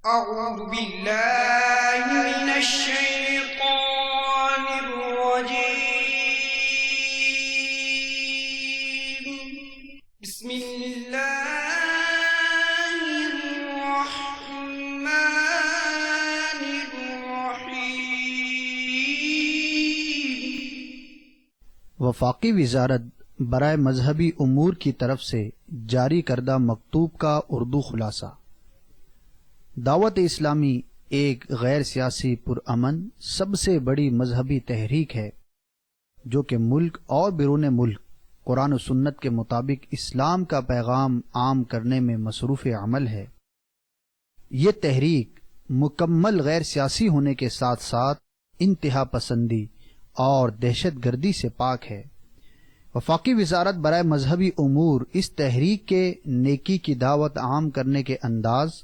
أعوذ بالله من الشيطان الرجيم. بسم الله الرحمن الرحيم. وفاقی وزارت برائے مذہبی امور کی طرف سے جاری کردہ مکتوب کا اردو خلاصہ. دعوت اسلامی ایک غیر سیاسی پرامن سب سے بڑی مذہبی تحریک ہے جو کہ ملک اور بیرون ملک قرآن و سنت کے مطابق اسلام کا پیغام عام کرنے میں مصروف عمل ہے. یہ تحریک مکمل غیر سیاسی ہونے کے ساتھ ساتھ انتہا پسندی اور دہشت گردی سے پاک ہے. وفاقی وزارت برائے مذہبی امور اس تحریک کے نیکی کی دعوت عام کرنے کے انداز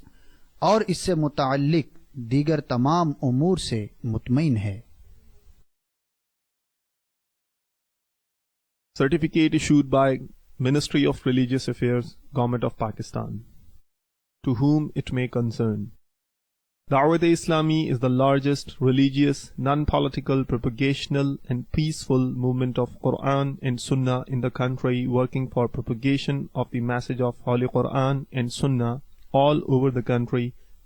اور اس سے متعلق دیگر تمام امور سے مطمئن ہے. Certificate issued by Ministry of Religious Affairs, Government of Pakistan. To whom it may concern. Dawat-e-Islami is the largest religious, non-political, propagational and peaceful movement of Quran and Sunnah in the country, working for propagation of the message of Holy Quran and Sunnah all over the country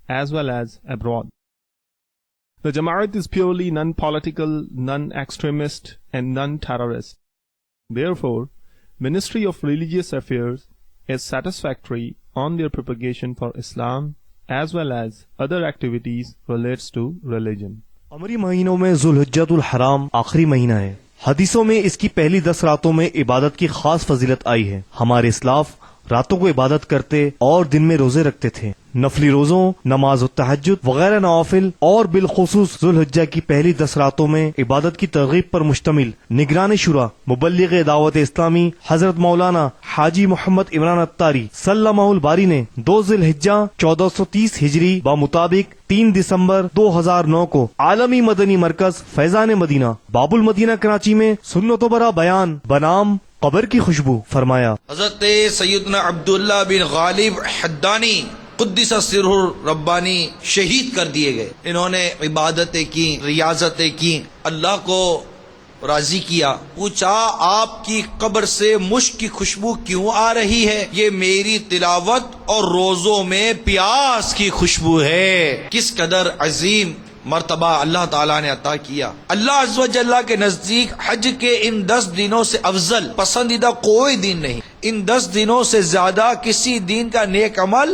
as well as abroad. The Jamaat is purely non-political, non-extremist and non-terrorist. Therefore, Ministry of Religious Affairs is satisfactory on their propagation for Islam as well as other activities relates to religion. قمری مہینوں میں ذوالحجۃ الحرام آخری مہینہ ہے. حدیثوں میں اس کی پہلی 10 راتوں میں عبادت کی خاص فضیلت آئی ہے. ہمارے اسلاف راتوں کو عبادت کرتے اور دن میں روزے رکھتے تھے. نفلی روزوں، نماز التہجد وغیرہ نوافل اور بالخصوص ذوالحجہ کی پہلی 10 راتوں میں عبادت کی ترغیب پر مشتمل نگران شورا مبلغ دعوت اسلامی حضرت مولانا حاجی محمد عمران اتاری سلمہ الباری نے 2 ذوالحجہ 1430 ہجری بمطابق 3 دسمبر 2009 کو عالمی مدنی مرکز فیضان مدینہ باب المدینہ کراچی میں سنت و برا بیان بنام قبر کی خوشبو فرمایا. حضرت سیدنا عبداللہ بن غالب حدانی قدس سرہ ربانی شہید کر دیے گئے. انہوں نے عبادتیں کی، ریاضتیں کی، اللہ کو راضی کیا. پوچھا آپ کی قبر سے مشک کی خوشبو کیوں آ رہی ہے؟ یہ میری تلاوت اور روزوں میں پیاس کی خوشبو ہے. کس قدر عظیم مرتبہ اللہ تعالیٰ نے عطا کیا. اللہ عز و جل کے نزدیک حج کے ان 10 دنوں سے افضل پسندیدہ کوئی دن نہیں. ان 10 دنوں سے زیادہ کسی دن کا نیک عمل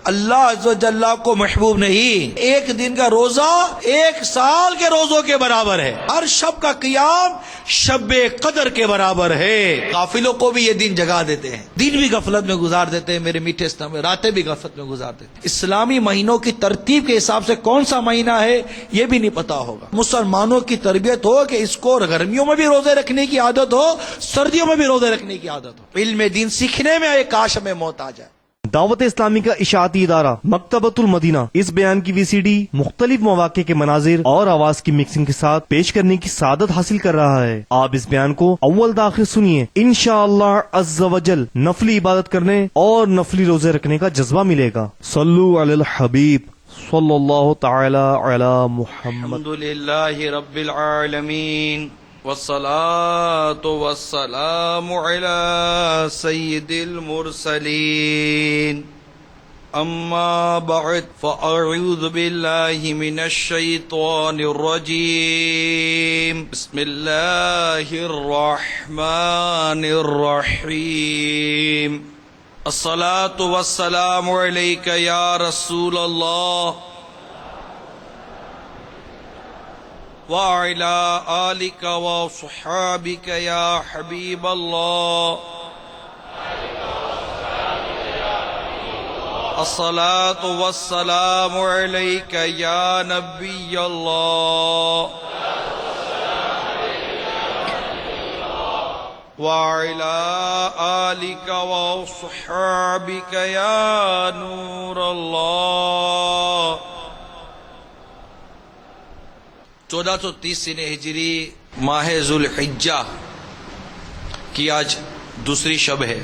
اللہ عز و جل کو محبوب نہیں. ایک دن کا روزہ 1 سال کے روزوں کے برابر ہے. ہر شب کا قیام شب قدر کے برابر ہے. غافلوں کو بھی یہ دن جگا دیتے ہیں. دن بھی غفلت میں گزار دیتے ہیں میرے میٹھے اسلام میں، راتیں بھی غفلت میں گزار دیتے ہیں. اسلامی مہینوں کی ترتیب کے حساب سے کون سا مہینہ ہے یہ بھی نہیں پتا ہوگا. مسلمانوں کی تربیت ہو کہ اس کو گرمیوں میں بھی روزے رکھنے کی عادت ہو، سردیوں میں بھی روزے رکھنے کی عادت ہو. علم دین سیکھنے میں آئے، کاش ہمیں موت آ جائے. دعوت اسلامی کا اشاعتی ادارہ مکتبۃ المدینہ اس بیان کی VCD مختلف مواقع کے مناظر اور آواز کی مکسنگ کے ساتھ پیش کرنے کی سعادت حاصل کر رہا ہے. آپ اس بیان کو اول تاخیر سنیے. انشاءاللہ عز و جل نفلی عبادت کرنے اور نفلی روزے رکھنے کا جذبہ ملے گا. صلو علی الحبیب صلی اللہ تعالی علی محمد. الحمدللہ رب العالمین والصلاة والسلام على سید المرسلین. اما بعد فاعوذ باللہ من الشیطان الرجیم. بسم اللہ الرحمن الرحیم. الصلاة والسلام علیک یا رسول اللہ وعلى آلك وصحابك يا حبيب الله. الصلاة والسلام عليك يا نبي الله وعلى آلك وصحابك يا نور الله. 1430 ہجری ماہ ذوالحجہ کی آج دوسری شب ہے.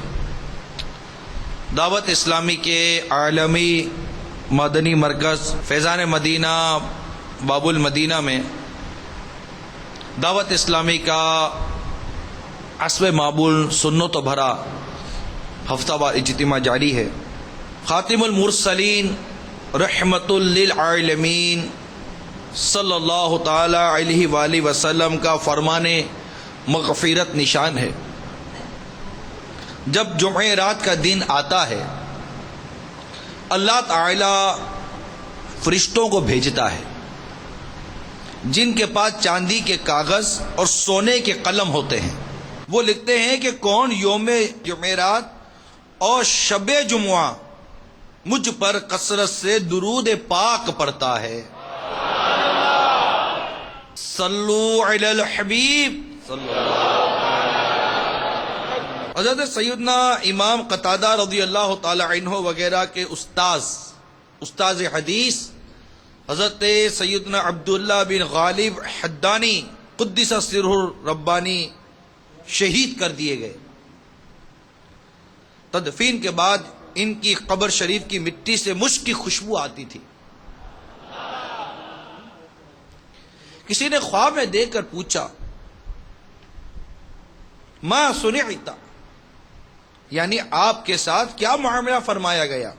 دعوت اسلامی کے عالمی مدنی مرکز فیضان مدینہ باب المدینہ میں دعوت اسلامی کا عصب معمول سنت و بھرا ہفتہ وار اجتماع جاری ہے۔ خاتم المرسلین رحمت للعالمین صلی اللہ تعالی علیہ وآلہ وسلم کا فرمان مغفرت نشان ہے۔ جب جمعرات کا دن آتا ہے اللہ تعالی فرشتوں کو بھیجتا ہے جن کے پاس چاندی کے کاغذ اور سونے کے قلم ہوتے ہیں۔ وہ لکھتے ہیں کہ کون یوم جمعرات اور شب جمعہ مجھ پر کثرت سے درود پاک پڑھتا ہے۔ صلو علی الحبیب صلی اللہ۔ حضرت سیدنا امام قتادہ رضی اللہ تعالی عنہ وغیرہ کے استاذ حدیث حضرت سیدنا عبداللہ بن غالب حدانی قدس سرہ الربانی شہید کر دیے گئے۔ تدفین کے بعد ان کی قبر شریف کی مٹی سے مشک کی خوشبو آتی تھی۔ کسی نے خواب میں دیکھ کر پوچھا ما سنعت، یعنی آپ کے ساتھ کیا معاملہ فرمایا گیا؟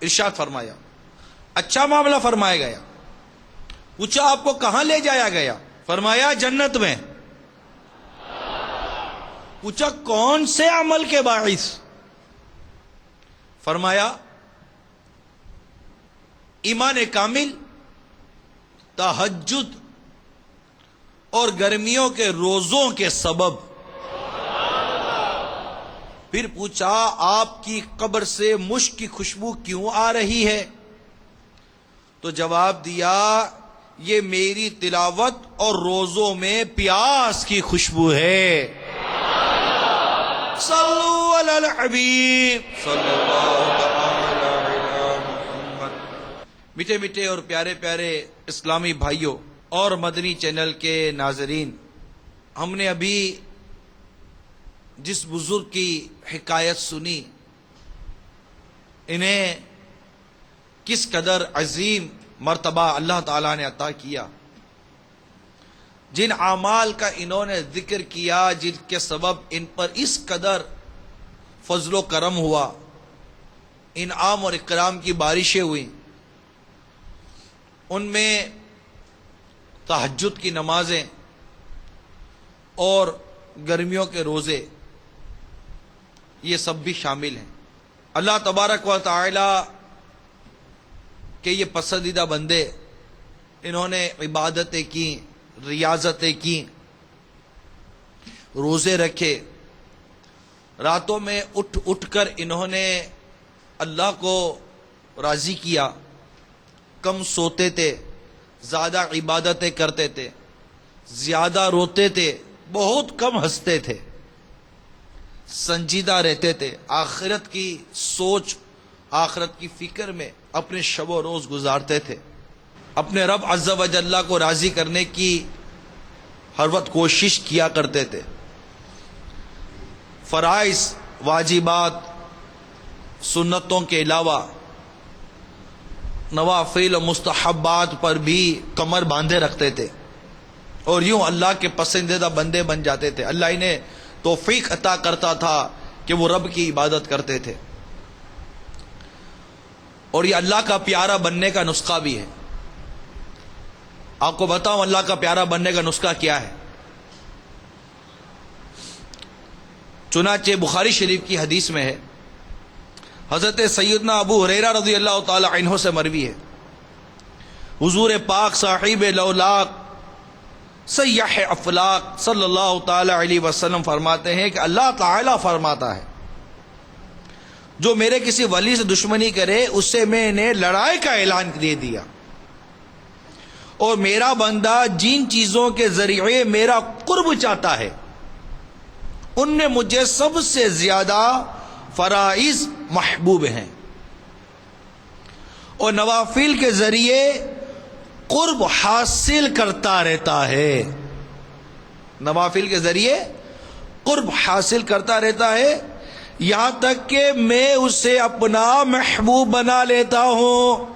ارشاد فرمایا اچھا معاملہ فرمایا گیا۔ پوچھا آپ کو کہاں لے جایا گیا؟ فرمایا جنت میں۔ پوچھا کون سے عمل کے باعث؟ فرمایا ایمان کامل، تہجد اور گرمیوں کے روزوں کے سبب۔ پھر پوچھا آپ کی قبر سے مشک کی خوشبو کیوں آ رہی ہے؟ تو جواب دیا یہ میری تلاوت اور روزوں میں پیاس کی خوشبو ہے۔ صلو علی الحبیب صلی اللہ تعالی علی محمد۔ میٹھے میٹھے اور پیارے پیارے اسلامی بھائیوں اور مدنی چینل کے ناظرین، ہم نے ابھی جس بزرگ کی حکایت سنی، انہیں کس قدر عظیم مرتبہ اللہ تعالیٰ نے عطا کیا، جن اعمال کا انہوں نے ذکر کیا جن کے سبب ان پر اس قدر فضل و کرم ہوا، انعام اور اکرام کی بارشیں ہوئیں۔ ان میں تہجد کی نمازیں اور گرمیوں کے روزے یہ سب بھی شامل ہیں۔ اللہ تبارک و تعالی کے یہ پسندیدہ بندے، انہوں نے عبادتیں کی، ریاضتیں کی، روزے رکھے، راتوں میں اٹھ اٹھ کر انہوں نے اللہ کو راضی کیا، کم سوتے تھے، زیادہ عبادتیں کرتے تھے، زیادہ روتے تھے، بہت کم ہنستے تھے، سنجیدہ رہتے تھے، آخرت کی سوچ، آخرت کی فکر میں اپنے شب و روز گزارتے تھے، اپنے رب عز و جل کو راضی کرنے کی ہر وقت کوشش کیا کرتے تھے۔ فرائض، واجبات، سنتوں کے علاوہ نوافل و مستحبات پر بھی کمر باندھے رکھتے تھے، اور یوں اللہ کے پسندیدہ بندے بن جاتے تھے۔ اللہ انہیں توفیق عطا کرتا تھا کہ وہ رب کی عبادت کرتے تھے، اور یہ اللہ کا پیارا بننے کا نسخہ بھی ہے۔ آپ کو بتاؤں اللہ کا پیارا بننے کا نسخہ کیا ہے؟ چنانچہ بخاری شریف کی حدیث میں ہے، حضرت سیدنا ابو ہریرہ رضی اللہ تعالی عنہ سے مروی ہے، حضور پاک صاحب لولاق سیاح افلاق صلی اللہ تعالی علیہ وسلم فرماتے ہیں کہ اللہ تعالی فرماتا ہے جو میرے کسی ولی سے دشمنی کرے اسے میں نے لڑائی کا اعلان دے دیا، اور میرا بندہ جن چیزوں کے ذریعے میرا قرب چاہتا ہے ان میں مجھے سب سے زیادہ فرائض محبوب ہیں، اور نوافل کے ذریعے قرب حاصل کرتا رہتا ہے، نوافل کے ذریعے قرب حاصل کرتا رہتا ہے، یہاں تک کہ میں اسے اپنا محبوب بنا لیتا ہوں۔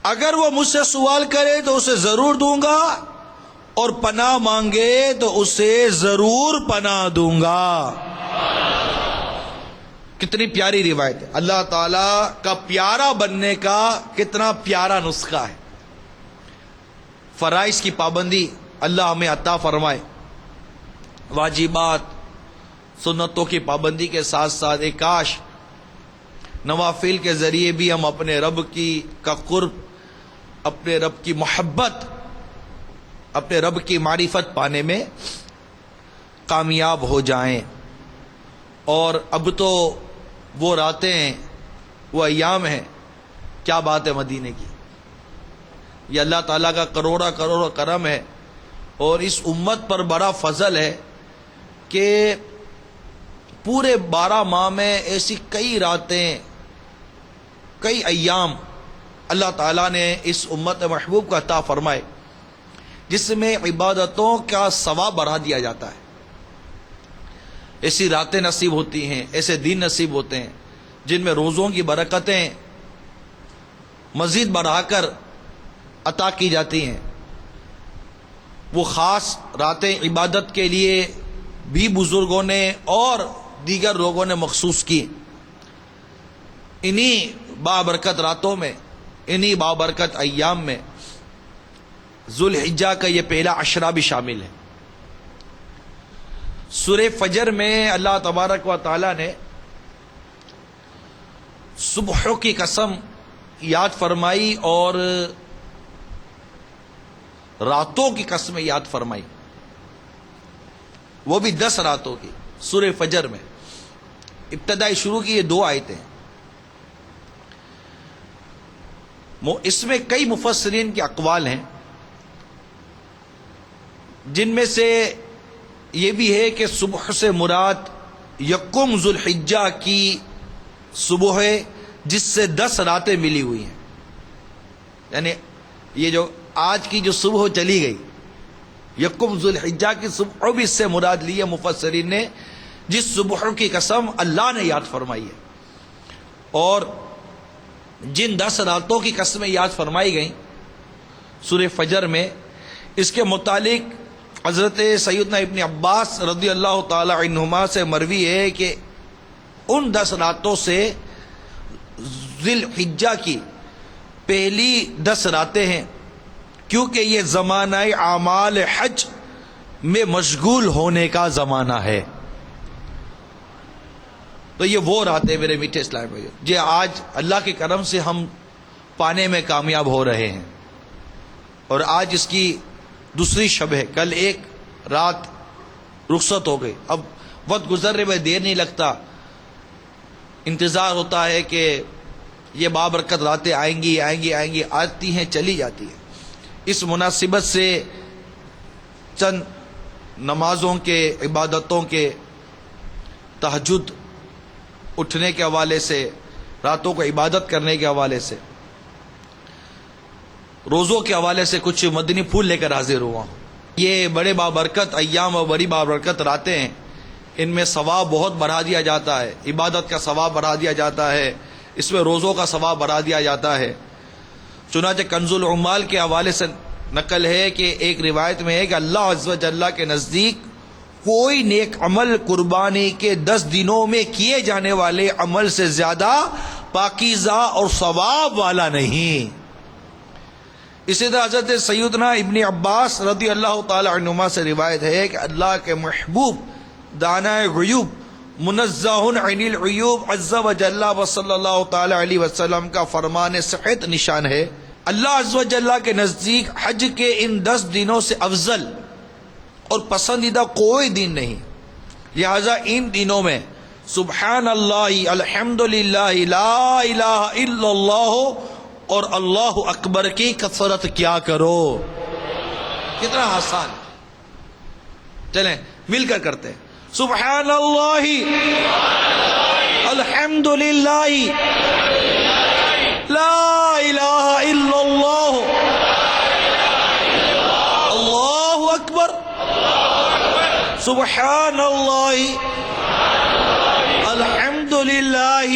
اگر وہ مجھ سے سوال کرے تو اسے ضرور دوں گا، اور پناہ مانگے تو اسے ضرور پناہ دوں گا۔ کتنی پیاری روایت ہے، اللہ تعالی کا پیارا بننے کا کتنا پیارا نسخہ ہے۔ فرائض کی پابندی اللہ ہمیں عطا فرمائے، واجبات سنتوں کی پابندی کے ساتھ ساتھ ایک کاش نوافل کے ذریعے بھی ہم اپنے رب کا قرب، اپنے رب کی محبت، اپنے رب کی معرفت پانے میں کامیاب ہو جائیں۔ اور اب تو وہ راتیں ہیں، وہ ایام ہیں، کیا بات ہے مدینے کی، یہ اللہ تعالیٰ کا کروڑا کروڑ کرم ہے، اور اس امت پر بڑا فضل ہے کہ پورے 12 ماہ میں ایسی کئی راتیں، کئی ایام اللہ تعالیٰ نے اس امت محبوب کو عطا فرمائے جس میں عبادتوں کا ثواب بڑھا دیا جاتا ہے۔ ایسی راتیں نصیب ہوتی ہیں، ایسے دن نصیب ہوتے ہیں جن میں روزوں کی برکتیں مزید بڑھا کر عطا کی جاتی ہیں۔ وہ خاص راتیں عبادت کے لیے بھی بزرگوں نے اور دیگر لوگوں نے مخصوص کی۔ انہی بابرکت راتوں میں، انہی بابرکت ایام میں ذوالحجہ کا یہ پہلا عشرہ بھی شامل ہے۔ سورہ فجر میں اللہ تبارک و تعالی نے صبح کی قسم یاد فرمائی اور راتوں کی قسم یاد فرمائی، وہ بھی 10 راتوں کی۔ سورہ فجر میں ابتدائی شروع کی یہ 2 آیتیں ہیں۔ اس میں کئی مفسرین کے اقوال ہیں، جن میں سے یہ بھی ہے کہ صبح سے مراد یکم ذوالحجہ کی صبح ہے جس سے 10 راتیں ملی ہوئی ہیں، یعنی یہ جو آج کی جو صبح چلی گئی، یکم ذوالحجہ کی صبح بھی اس سے مراد لی ہے مفسرین نے، جس صبح کی قسم اللہ نے یاد فرمائی ہے۔ اور جن 10 راتوں کی قسمیں یاد فرمائی گئیں سورہ فجر میں، اس کے متعلق حضرت سیدنا ابن عباس رضی اللہ تعالی عنہما سے مروی ہے کہ ان 10 راتوں سے ذی الحجہ کی پہلی 10 راتیں ہیں، کیونکہ یہ زمانہ اعمال حج میں مشغول ہونے کا زمانہ ہے۔ تو یہ وہ راتیں میرے میٹھے اسلام بھائی جو آج اللہ کے کرم سے ہم پانے میں کامیاب ہو رہے ہیں، اور آج اس کی دوسری شب ہے، کل ایک رات رخصت ہو گئی۔ اب وقت گزرنے میں دیر نہیں لگتا، انتظار ہوتا ہے کہ یہ بابرکت راتیں آئیں گی آئیں گی آئیں گی، آتی ہیں چلی جاتی ہیں۔ اس مناسبت سے چند نمازوں کے، عبادتوں کے، تہجد اٹھنے کے حوالے سے، راتوں کو عبادت کرنے کے حوالے سے، روزوں کے حوالے سے کچھ مدنی پھول لے کر حاضر ہوا ہوں۔ یہ بڑے بابرکت ایام اور بڑی بابرکت راتیں ہیں، ان میں ثواب بہت بڑھا دیا جاتا ہے، عبادت کا ثواب بڑھا دیا جاتا ہے، اس میں روزوں کا ثواب بڑھا دیا جاتا ہے۔ چنانچہ کنز العمال کے حوالے سے نقل ہے کہ ایک روایت میں ہے کہ اللہ عز و جل کے نزدیک کوئی نیک عمل قربانی کے 10 دنوں میں کیے جانے والے عمل سے زیادہ پاکیزہ اور ثواب والا نہیں۔ اسی طرح حضرت سیدنا ابن عباس رضی اللہ تعالی عنہما سے روایت ہے کہ اللہ کے محبوب دانائے غیوب منزہ عن العیوب عز و جل و صلی اللہ تعالی علیہ وسلم کا فرمان صحت نشان ہے، اللہ عز و جل کے نزدیک حج کے ان 10 دنوں سے افضل اور پسندیدہ کوئی دن نہیں، لہذا ان دنوں میں سبحان اللہ، الحمدللہ، لا الہ الا اللہ اور اللہ اکبر کی کثرت کیا کرو۔ کتنا آسان ہے، چلیں مل کر کرتے ہیں۔ سبحان اللہ، الحمدللہ، لا الہ الا اللہ، اللہ اکبر، سبحان اللہ، الحمدللہ،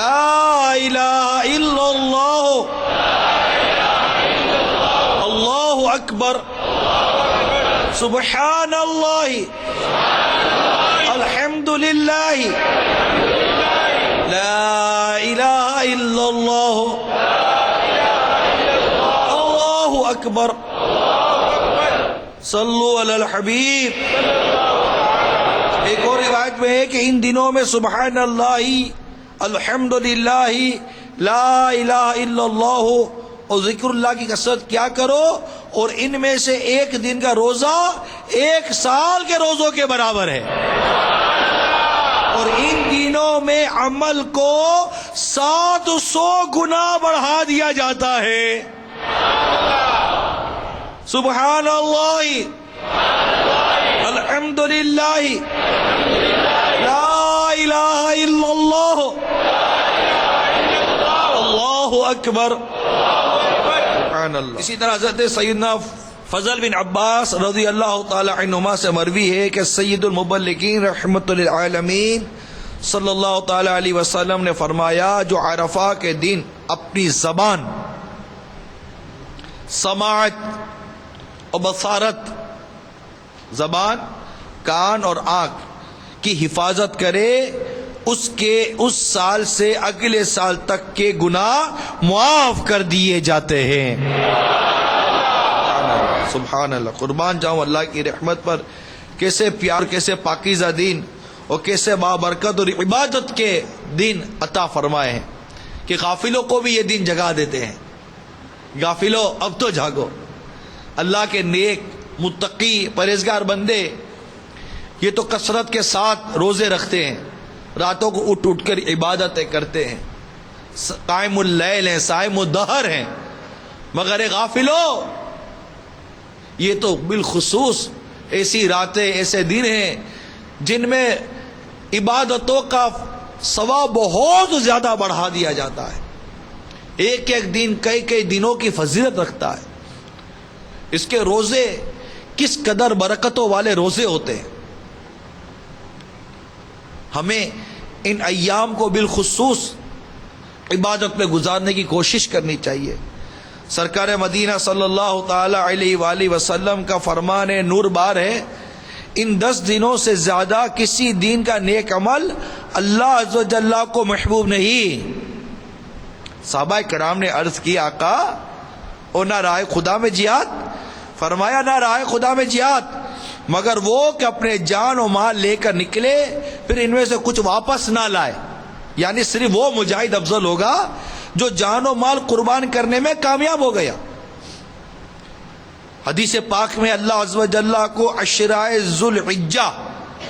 لا الہ الا اللہ اللہ اکبر سبحان اللہ الحمد للہ لا الہ الا اللہ اللہ اکبر صلو علی الحبیب. ایک اور روایت میں ہے کہ ان دنوں میں سبحان اللہ الحمد للہ لا الہ الا اللہ اور ذکر اللہ کی کثرت کیا کرو، اور ان میں سے ایک دن کا روزہ 1 سال کے روزوں کے برابر ہے. اور ان دنوں میں عمل کو 700 گنا بڑھا دیا جاتا ہے. سبحان اللہ الحمد للہ لا الہ الا اللہ اللہ اکبر. سبحان اللہ. اسی طرح حضرت سیدنا فضل بن عباس رضی اللہ تعالی عنہما سے مروی ہے کہ سید المبلغین رحمت للعالمین صلی اللہ تعالی علیہ وسلم نے فرمایا، جو عرفہ کے دن اپنی زبان، سماعت اور بصارت، زبان، کان اور آنکھ کی حفاظت کرے، اس سال سے اگلے سال تک کے گناہ معاف کر دیے جاتے ہیں. سبحان اللہ. قربان جاؤں اللہ کی رحمت پر. کیسے پیار، کیسے پاکیزہ دین اور کیسے بابرکت اور عبادت کے دن عطا فرمائے ہیں کہ غافلوں کو بھی یہ دن جگا دیتے ہیں. غافلوں اب تو جاگو. اللہ کے نیک متقی پرہیزگار بندے یہ تو کثرت کے ساتھ روزے رکھتے ہیں، راتوں کو اٹھ اٹھ کر عبادتیں کرتے ہیں، قائم اللیل ہیں، صائم الدہر ہیں، مگر غافلوں یہ تو بالخصوص ایسی راتیں، ایسے دن ہیں جن میں عبادتوں کا ثواب بہت زیادہ بڑھا دیا جاتا ہے. ایک ایک دن کئی دنوں کی فضیلت رکھتا ہے. اس کے روزے کس قدر برکتوں والے روزے ہوتے ہیں. ہمیں ان ایام کو بالخصوص عبادت میں گزارنے کی کوشش کرنی چاہیے. سرکار مدینہ صلی اللہ تعالی علیہ وآلہ وسلم کا فرمان نور بار ہے، ان 10 دنوں سے زیادہ کسی دین کا نیک عمل اللہ عز و جل کو محبوب نہیں. صحابہ کرام نے عرض کی، آقا اور نہ راہ خدا میں جہاد؟ فرمایا نہ راہ خدا میں جہاد مگر وہ کہ اپنے جان و مال لے کر نکلے پھر ان میں سے کچھ واپس نہ لائے. یعنی صرف وہ مجاہد افضل ہوگا جو جان و مال قربان کرنے میں کامیاب ہو گیا. حدیث پاک میں اللہ عز و جل کو عشرۂ ذوالحجہ،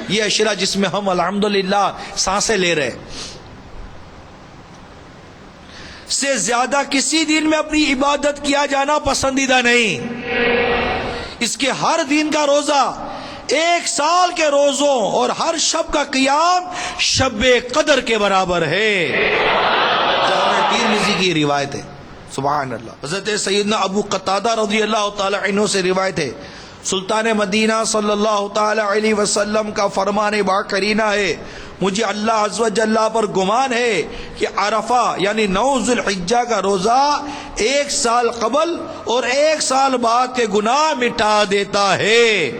یہ عشرہ جس میں ہم الحمدللہ سانسیں لے رہے، سے زیادہ کسی دن میں اپنی عبادت کیا جانا پسندیدہ نہیں. اس کے ہر دن کا روزہ 1 سال کے روزوں اور ہر شب کا قیام شب قدر کے برابر ہے. جامع ترمذی کی روایت ہے. سبحان اللہ. حضرت سیدنا ابو قتادہ رضی اللہ تعالی عنہ سے روایت ہے، سلطان مدینہ صلی اللہ تعالی علیہ وسلم کا فرمان با کرینہ ہے، مجھے اللہ عز و جل پر گمان ہے کہ عرفہ یعنی 9 ذوالحجہ کا روزہ 1 سال قبل اور 1 سال بعد کے گناہ مٹا دیتا ہے.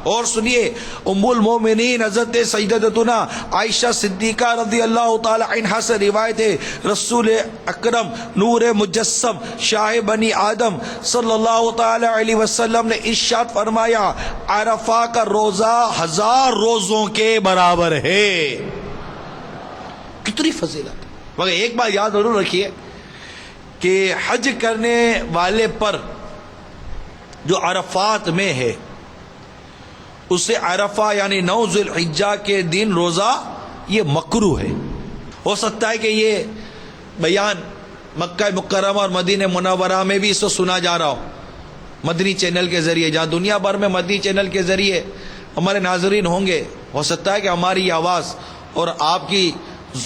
اور سنیے، ام المومنین حضرت سیدتنا عائشہ صدیقہ رضی اللہ تعالی عنہا سے روایت ہے، رسول اکرم نور مجسم شاہ بنی آدم صلی اللہ تعالی علیہ وسلم نے ارشاد فرمایا، عرفہ کا روزہ 1000 روزوں کے برابر ہے. کتنی فضیلت. مگر ایک بات یاد ضرور رکھیے کہ حج کرنے والے پر جو عرفات میں ہے اسے عرفہ یعنی 9 ذوالحجہ کے دن روزہ یہ مکروہ ہے. ہو سکتا ہے کہ یہ بیان مکہ مکرمہ اور مدینہ منورہ میں بھی اس کو سنا جا رہا ہو مدنی چینل کے ذریعے، جہاں دنیا بھر میں مدنی چینل کے ذریعے ہمارے ناظرین ہوں گے. ہو سکتا ہے کہ ہماری آواز اور آپ کی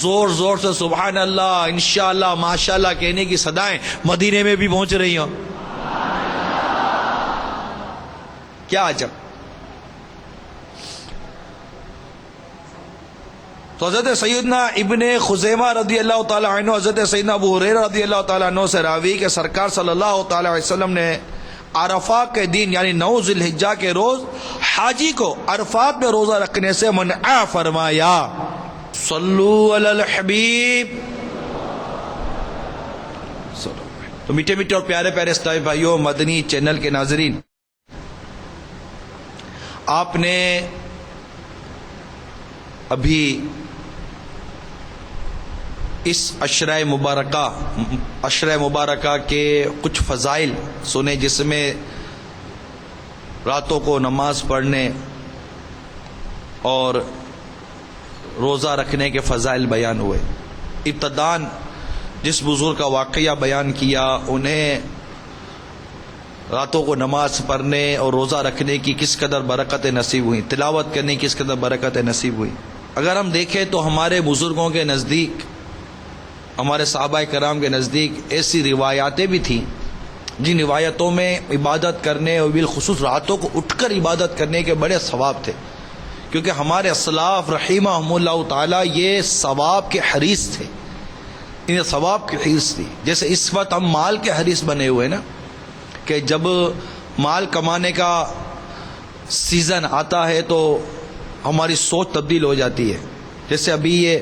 زور زور سے سبحان اللہ، انشاءاللہ، ماشاءاللہ کہنے کی صدائیں مدینے میں بھی پہنچ رہی ہوں. کیا عجب. تو حضرت سیدنا ابن خزیمہ رضی اللہ تعالیٰ عنہ حضرت سیدنا ابو ہریرہ رضی اللہ تعالیٰ عنہ سے راوی کہ سرکار صلی اللہ تعالیٰ علیہ وسلم نے عرفات کے دن یعنی 9 ذی الحجہ کے روز حاجی کو عرفات میں روزہ رکھنے سے منع فرمایا. صلو علی الحبیب. تو میٹھے میٹھے اور پیارے پیارے اسلامی بھائیوں، مدنی چینل کے ناظرین، آپ نے ابھی اس عشرہ مبارکہ کے کچھ فضائل سنے، جس میں راتوں کو نماز پڑھنے اور روزہ رکھنے کے فضائل بیان ہوئے. ابتداً جس بزرگ کا واقعہ بیان کیا، انہیں راتوں کو نماز پڑھنے اور روزہ رکھنے کی کس قدر برکتیں نصیب ہوئیں، تلاوت کرنے کی کس قدر برکتیں نصیب ہوئیں. اگر ہم دیکھیں تو ہمارے بزرگوں کے نزدیک، ہمارے صحابہ کرام کے نزدیک ایسی روایاتیں بھی تھیں جن روایتوں میں عبادت کرنے اور بالخصوص راتوں کو اٹھ کر عبادت کرنے کے بڑے ثواب تھے، کیونکہ ہمارے اسلاف رحمہم اللہ تعالی یہ ثواب کے حریص تھے، انہیں ثواب کی حریص تھی. جیسے اس وقت ہم مال کے حریص بنے ہوئے نا، کہ جب مال کمانے کا سیزن آتا ہے تو ہماری سوچ تبدیل ہو جاتی ہے. جیسے ابھی یہ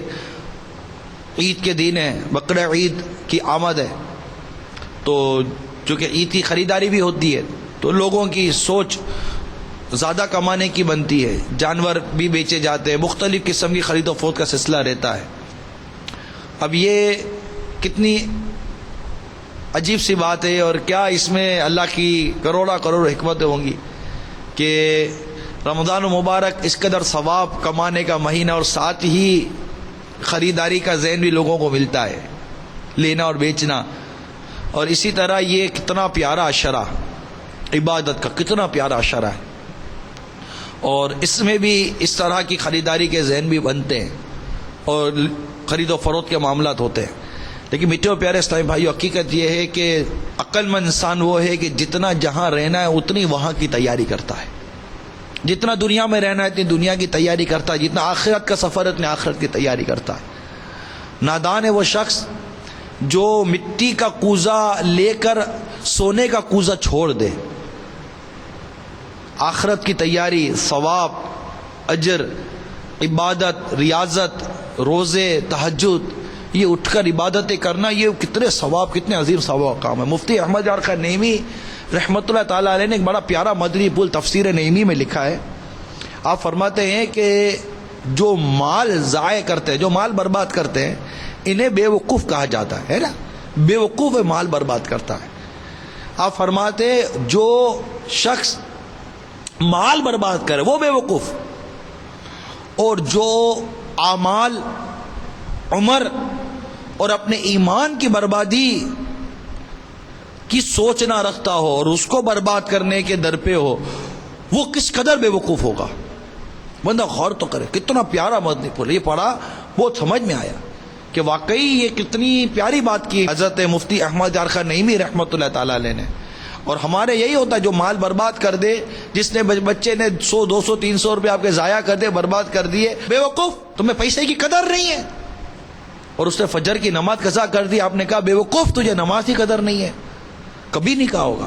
عید کے دن ہے، بقرہ عید کی آمد ہے، تو چونکہ عید کی خریداری بھی ہوتی ہے تو لوگوں کی سوچ زیادہ کمانے کی بنتی ہے، جانور بھی بیچے جاتے ہیں، مختلف قسم کی خرید و فروخت کا سلسلہ رہتا ہے. اب یہ کتنی عجیب سی بات ہے، اور کیا اس میں اللہ کی کروڑا کروڑ حکمتیں ہوں گی کہ رمضان المبارک اس قدر ثواب کمانے کا مہینہ، اور ساتھ ہی خریداری کا ذہن بھی لوگوں کو ملتا ہے، لینا اور بیچنا. اور اسی طرح یہ کتنا پیارا عشرہ، عبادت کا کتنا پیارا عشرہ ہے، اور اس میں بھی اس طرح کی خریداری کے ذہن بھی بنتے ہیں اور خرید و فروخت کے معاملات ہوتے ہیں. لیکن میٹھے اور پیارے اسلامی بھائیو، حقیقت یہ ہے کہ عقل مند انسان وہ ہے کہ جتنا جہاں رہنا ہے اتنی وہاں کی تیاری کرتا ہے، جتنا دنیا میں رہنا ہے اتنی دنیا کی تیاری کرتا ہے، جتنا آخرت کا سفر ہے اتنی آخرت کی تیاری کرتا ہے. نادان ہے وہ شخص جو مٹی کا کوزہ لے کر سونے کا کوزہ چھوڑ دے. آخرت کی تیاری، ثواب، اجر، عبادت، ریاضت، روزے، تہجد، یہ اٹھ کر عبادتیں کرنا، یہ کتنے ثواب، کتنے عظیم ثواب کام ہے. مفتی احمد یار خان نعیمی رحمۃ اللہ تعالیٰ علیہ نے ایک بڑا پیارا مدنی پھول تفسیر نعیمی میں لکھا ہے. آپ فرماتے ہیں کہ جو مال ضائع کرتے ہیں، جو مال برباد کرتے ہیں، انہیں بے وقوف کہا جاتا ہے نا، بے وقوف مال برباد کرتا ہے. آپ فرماتے ہیں جو شخص مال برباد کرے وہ بے وقوف، اور جو اعمال، عمر اور اپنے ایمان کی بربادی کی سوچ نہ رکھتا ہو اور اس کو برباد کرنے کے در پہ ہو، وہ کس قدر بے وقوف ہوگا. بندہ غور تو کرے. کتنا پیارا مدنی پھول، یہ پڑھا بہت سمجھ میں آیا کہ واقعی یہ کتنی پیاری بات کی حضرت مفتی احمد یار خان نعیمی رحمۃ اللہ تعالیٰ علیہ نے. اور ہمارے یہی ہوتا ہے، جو مال برباد کر دے، جس نے بچے نے 100 200 300 روپے آپ کے ضائع کر دے، برباد کر دیے، بے وقوف، تمہیں پیسے کی قدر نہیں ہے. اور اس نے فجر کی نماز قضا کر دی، آپ نے کہا بے وقوف، تجھے نماز کی قدر نہیں ہے. کبھی نہیں کہا ہوگا.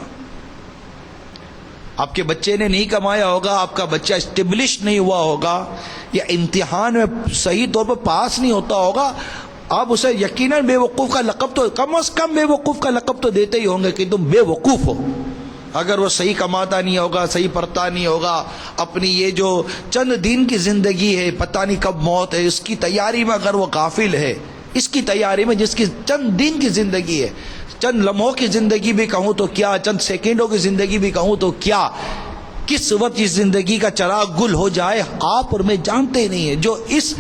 آپ کے بچے نے نہیں کمایا ہوگا، آپ کا بچہ اسٹیبلش نہیں ہوا ہوگا، یا امتحان میں صحیح طور پر پاس نہیں ہوتا ہوگا، آپ اسے یقیناً بے وقوف کا لقب تو کم از کم بے وقوف کا لقب تو دیتے ہی ہوں گے کہ تم بے وقوف ہو. اگر وہ صحیح کماتا نہیں ہوگا، صحیح پڑھتا نہیں ہوگا، اپنی یہ جو چند دن کی زندگی ہے، پتہ نہیں کب موت ہے، اس کی تیاری میں اگر وہ غافل ہے، اس کی تیاری میں جس کی چند دن کی زندگی ہے، چند لمحوں کی زندگی بھی کہوں تو کیا، چند سیکنڈوں کی زندگی بھی کہوں تو کیا، کس وقت اس زندگی کا چراغ گل ہو جائے آپ اور میں جانتے نہیں ہیں. جو اس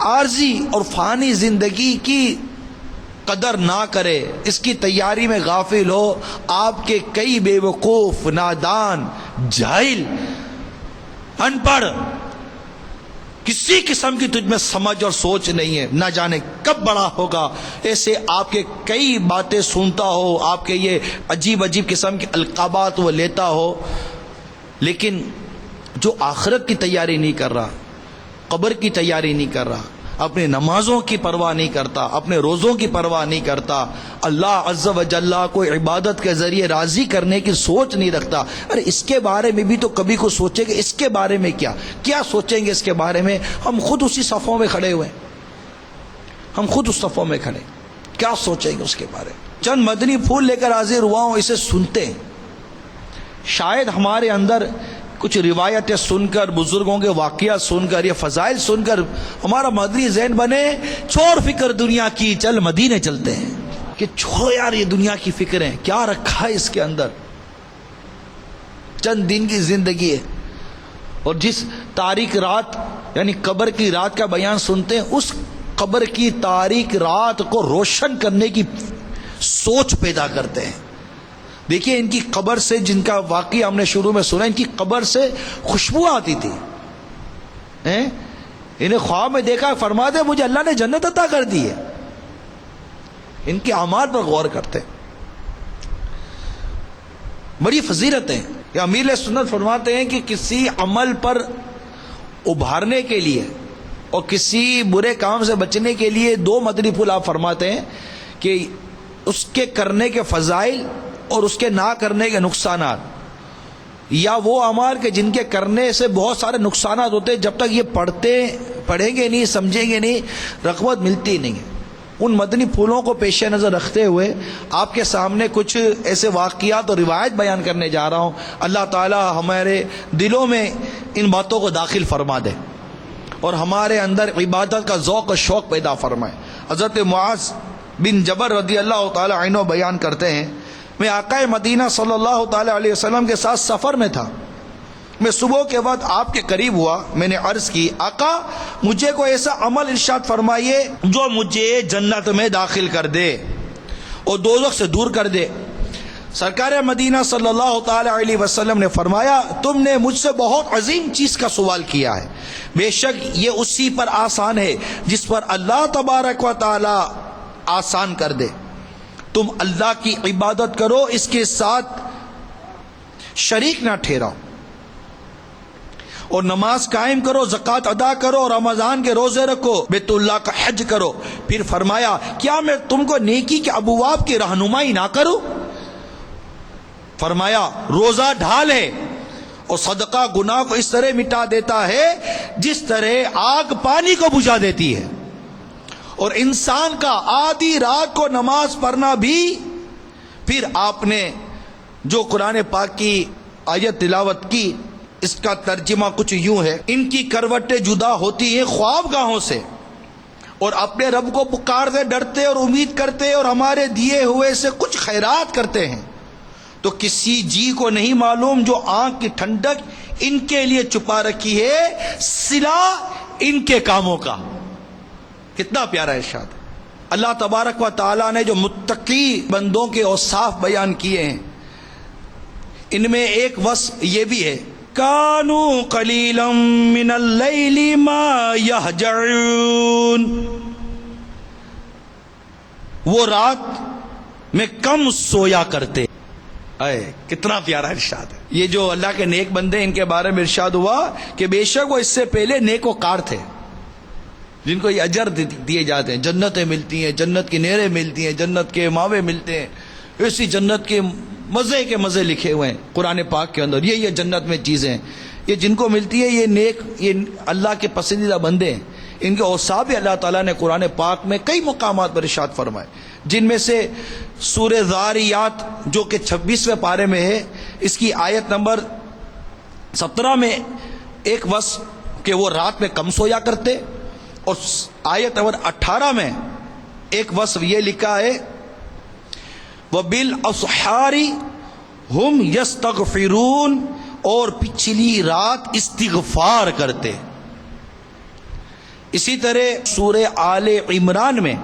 عارضی اور فانی زندگی کی قدر نہ کرے، اس کی تیاری میں غافل ہو، آپ کے کئی بے وقوف، نادان، جاہل، ان پڑھ، کسی قسم کی تجھ میں سمجھ اور سوچ نہیں ہے، نہ جانے کب بڑا ہوگا، ایسے آپ کے کئی باتیں سنتا ہو، آپ کے یہ عجیب عجیب قسم کے القابات وہ لیتا ہو، لیکن جو آخرت کی تیاری نہیں کر رہا، قبر کی تیاری نہیں کر رہا، اپنی نمازوں کی پرواہ نہیں کرتا، اپنے روزوں کی پرواہ نہیں کرتا، اللہ عز و جل کو عبادت کے ذریعے راضی کرنے کی سوچ نہیں رکھتا، ارے اس کے بارے میں بھی تو کبھی کو سوچے کہ اس کے بارے میں کیا سوچیں گے اس کے بارے میں؟ ہم خود اسی صفوں میں کھڑے ہوئے، ہم خود اس صفوں میں کھڑے، کیا سوچیں گے اس کے بارے میں؟ چند مدنی پھول لے کر حاضر ہوا ہوں، اسے سنتے ہیں، شاید ہمارے اندر کچھ روایتیں سن کر، بزرگوں کے واقعات سن کر، یہ فضائل سن کر ہمارا مدنی ذہن بنے، چھوڑ فکر دنیا کی، چل مدینے چلتے ہیں، کہ چھوڑو یار یہ دنیا کی فکریں، کیا رکھا ہے اس کے اندر، چند دن کی زندگی ہے۔ اور جس تاریک رات یعنی قبر کی رات کا بیان سنتے ہیں، اس قبر کی تاریک رات کو روشن کرنے کی سوچ پیدا کرتے ہیں۔ دیکھیے ان کی قبر سے، جن کا واقعہ ہم نے شروع میں سنا، ان کی قبر سے خوشبو آتی تھی، انہیں خواب میں دیکھا، فرماتے مجھے اللہ نے جنت عطا کر دی ہے۔ ان کے اعمال پر غور کرتے ہیں، بڑی فضیلت ہے۔ یا امیر سنت فرماتے ہیں کہ کسی عمل پر ابھارنے کے لیے اور کسی برے کام سے بچنے کے لیے 2 مدنی پھول آپ فرماتے ہیں کہ اس کے کرنے کے فضائل اور اس کے نہ کرنے کے نقصانات، یا وہ اعمال کے جن کے کرنے سے بہت سارے نقصانات ہوتے ہیں، جب تک یہ پڑھیں گے نہیں، سمجھیں گے نہیں، رغبت ملتی نہیں ہے۔ ان مدنی پھولوں کو پیش نظر رکھتے ہوئے آپ کے سامنے کچھ ایسے واقعات اور روایت بیان کرنے جا رہا ہوں۔ اللہ تعالی ہمارے دلوں میں ان باتوں کو داخل فرما دے اور ہمارے اندر عبادت کا ذوق و شوق پیدا فرمائے۔ حضرت معاذ بن جبل رضی اللہ تعالی عنہ بیان کرتے ہیں، میں آقا مدینہ صلی اللہ تعالی علیہ وسلم کے ساتھ سفر میں تھا، میں صبح کے وقت آپ کے قریب ہوا، میں نے عرض کی آقا مجھے کوئی ایسا عمل ارشاد فرمائیے جو مجھے جنت میں داخل کر دے اور دوزخ سے دور کر دے۔ سرکار مدینہ صلی اللہ تعالی علیہ وسلم نے فرمایا تم نے مجھ سے بہت عظیم چیز کا سوال کیا ہے، بے شک یہ اسی پر آسان ہے جس پر اللہ تبارک و تعالی آسان کر دے۔ تم اللہ کی عبادت کرو، اس کے ساتھ شریک نہ ٹھہراؤ، اور نماز قائم کرو، زکوٰۃ ادا کرو، اور رمضان کے روزے رکھو، بیت اللہ کا حج کرو۔ پھر فرمایا کیا میں تم کو نیکی کے ابواب کی رہنمائی نہ کروں؟ فرمایا روزہ ڈھال ہے اور صدقہ گناہ کو اس طرح مٹا دیتا ہے جس طرح آگ پانی کو بجھا دیتی ہے، اور انسان کا آدھی رات کو نماز پڑھنا بھی۔ پھر آپ نے جو قرآن پاک کی آیت تلاوت کی، اس کا ترجمہ کچھ یوں ہے، ان کی کروٹیں جدا ہوتی ہیں خواب گاہوں سے، اور اپنے رب کو پکارتے ڈرتے اور امید کرتے اور ہمارے دیے ہوئے سے کچھ خیرات کرتے ہیں، تو کسی جی کو نہیں معلوم جو آنکھ کی ٹھنڈک ان کے لیے چھپا رکھی ہے صلہ ان کے کاموں کا۔ کتنا پیارا ارشاد ہے۔ اللہ تبارک و تعالیٰ نے جو متقی بندوں کے اوصاف بیان کیے ہیں، ان میں ایک وصف یہ بھی ہے، کانوا قلیلا من اللیل ما یہجعون، وہ رات میں کم سویا کرتے۔ اے کتنا پیارا ارشاد ہے۔ یہ جو اللہ کے نیک بندے، ان کے بارے میں ارشاد ہوا کہ بے شک وہ اس سے پہلے نیکوکار تھے، جن کو یہ اجر دیے جاتے ہیں، جنتیں ملتی ہیں، جنت کی نہریں ملتی ہیں، جنت کے ماوے ملتے ہیں، اسی جنت کے مزے لکھے ہوئے ہیں قرآن پاک کے اندر۔ یہ جنت میں چیزیں یہ جن کو ملتی ہے، یہ نیک، یہ اللہ کے پسندیدہ بندے ہیں۔ ان کے اوصاف بھی اللہ تعالیٰ نے قرآن پاک میں کئی مقامات پر ارشاد فرمائے، جن میں سے سورہ ذاریات جو کہ 26ویں پارے میں ہے، اس کی آیت نمبر 17 میں ایک وصف کہ وہ رات میں کم سویا کرتے، اور آیت نمبر 18 میں ایک وصف یہ لکھا ہے وَبِالْأَسْحَارِ هُمْ يَسْتَغْفِرُونَ، اور پچھلی رات استغفار کرتے۔ اسی طرح سورہ آل عمران میں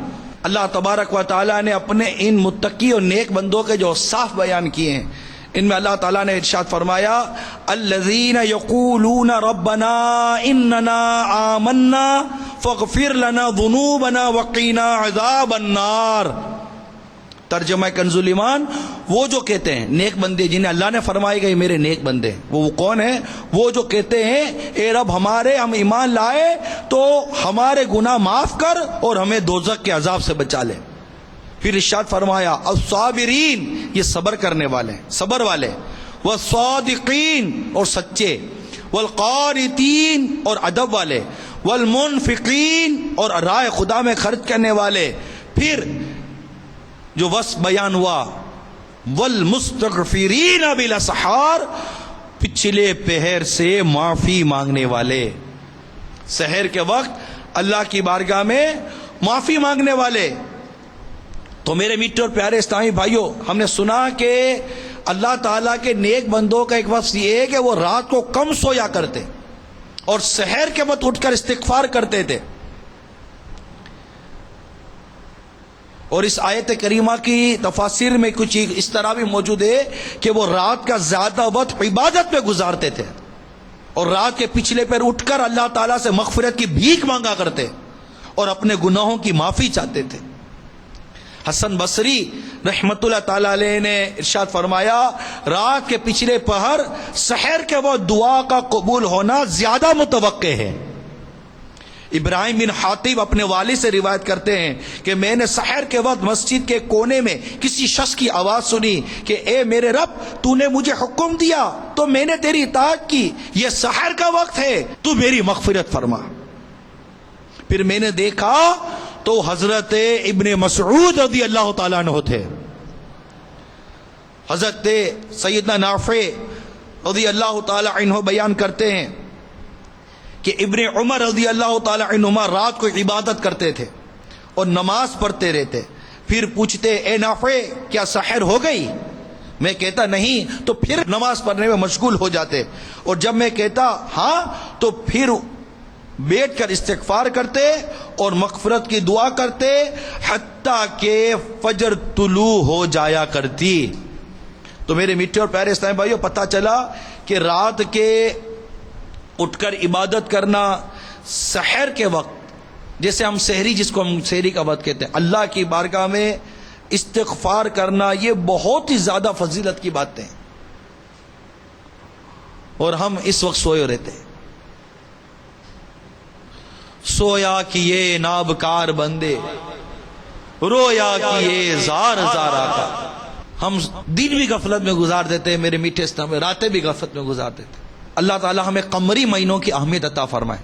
اللہ تبارک و تعالیٰ نے اپنے ان متقی اور نیک بندوں کے جو اوصاف بیان کیے ہیں، ان میں اللہ تعالیٰ نے ارشاد فرمایا الذین یقولون ربنا اننا آمنا فاغفر لنا ذنوبنا وقنا عذاب النار، ترجمہ کنزُ ایمان، وہ جو کہتے ہیں نیک بندے جنہیں اللہ نے فرمائے گا یہ میرے نیک بندے ہیں، وہ کون ہیں؟ وہ جو کہتے ہیں اے رب ہم ایمان لائے تو ہمارے گناہ معاف کر اور ہمیں دوزخ کے عذاب سے بچا لے۔ پھر ارشاد فرمایا الصابرین، یہ صبر کرنے والے ہیں، صبر والے، والصادقین اور سچے، والقانتین اور ادب والے، والمنفقین اور راہ خدا میں خرچ کرنے والے۔ پھر جو وصف بیان ہوا والمستغفرین بالاسحار، پچھلے پہر سے معافی مانگنے والے، سحر کے وقت اللہ کی بارگاہ میں معافی مانگنے والے۔ تو میرے میٹھے اور پیارے اسلامی بھائیوں، ہم نے سنا کہ اللہ تعالیٰ کے نیک بندوں کا ایک وصف یہ ہے کہ وہ رات کو کم سویا کرتے اور سحر کے وقت اٹھ کر استغفار کرتے تھے۔ اور اس آیت کریمہ کی تفاسیر میں کچھ اس طرح بھی موجود ہے کہ وہ رات کا زیادہ وقت عبادت میں گزارتے تھے اور رات کے پچھلے پیر اٹھ کر اللہ تعالیٰ سے مغفرت کی بھیک مانگا کرتے اور اپنے گناہوں کی معافی چاہتے تھے۔ حسن بصری رحمت اللہ تعالی علیہ نے ارشاد فرمایا رات کے پچھلے پہر سحر کے وقت دعا کا قبول ہونا زیادہ متوقع ہے۔ ابراہیم بن حاتب اپنے والد سے روایت کرتے ہیں کہ میں نے سحر کے وقت مسجد کے کونے میں کسی شخص کی آواز سنی کہ اے میرے رب تو نے مجھے حکم دیا تو میں نے تیری اطاعت کی، یہ سحر کا وقت ہے تو میری مغفرت فرما۔ پھر میں نے دیکھا تو حضرت ابن مسعود رضی اللہ تعالیٰ عنہ تھے۔ حضرت سیدنا نافع رضی اللہ تعالیٰ عنہ بیان کرتے ہیں کہ ابن عمر رضی اللہ تعالی عنہما رات کو عبادت کرتے تھے اور نماز پڑھتے رہتے، پھر پوچھتے اے نافع کیا سحر ہو گئی؟ میں کہتا نہیں تو پھر نماز پڑھنے میں مشغول ہو جاتے، اور جب میں کہتا ہاں تو پھر بیٹھ کر استغفار کرتے اور مغفرت کی دعا کرتے حتیٰ کہ فجر طلوع ہو جایا کرتی۔ تو میرے میٹھے اور پیارے اسلامی بھائیوں، پتہ چلا کہ رات کے اٹھ کر عبادت کرنا سحر کے وقت، جیسے ہم سحری، جس کو ہم سحری کا وقت کہتے ہیں، اللہ کی بارگاہ میں استغفار کرنا، یہ بہت ہی زیادہ فضیلت کی باتیں ہیں۔ اور ہم اس وقت سوئے رہتے ہیں، سویا کیے نابکار بندے، رویا کیے زار زار آقا۔ ہم دن بھی غفلت میں گزار دیتے ہیں میرے میٹھے اسلام میں، راتیں بھی غفلت میں گزار دیتے ہیں۔ اللہ تعالی ہمیں قمری مہینوں کی اہمیت عطا فرمائے،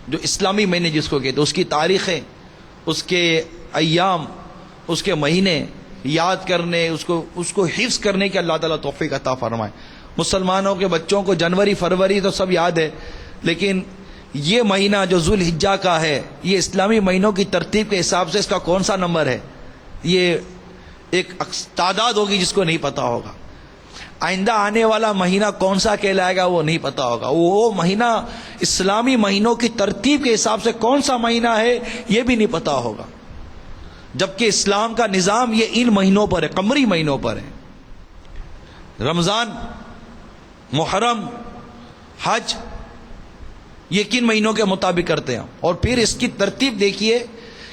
جو اسلامی مہینے جس کو کہتے ہیں، اس کی تاریخیں، اس کے ایام، اس کے مہینے یاد کرنے، اس کو حفظ کرنے کی اللہ تعالیٰ توفیق عطا فرمائے۔ مسلمانوں کے بچوں کو جنوری فروری تو سب یاد ہے، لیکن یہ مہینہ جو ذو الحجہ کا ہے، یہ اسلامی مہینوں کی ترتیب کے حساب سے اس کا کون سا نمبر ہے، یہ ایک تعداد ہوگی جس کو نہیں پتا ہوگا۔ آئندہ آنے والا مہینہ کون سا کہلائے گا وہ نہیں پتا ہوگا، وہ مہینہ اسلامی مہینوں کی ترتیب کے حساب سے کون سا مہینہ ہے یہ بھی نہیں پتا ہوگا، جبکہ اسلام کا نظام یہ ان مہینوں پر ہے، قمری مہینوں پر ہے۔ رمضان، محرم، حج، یہ کن مہینوں کے مطابق کرتے ہیں؟ اور پھر اس کی ترتیب دیکھیے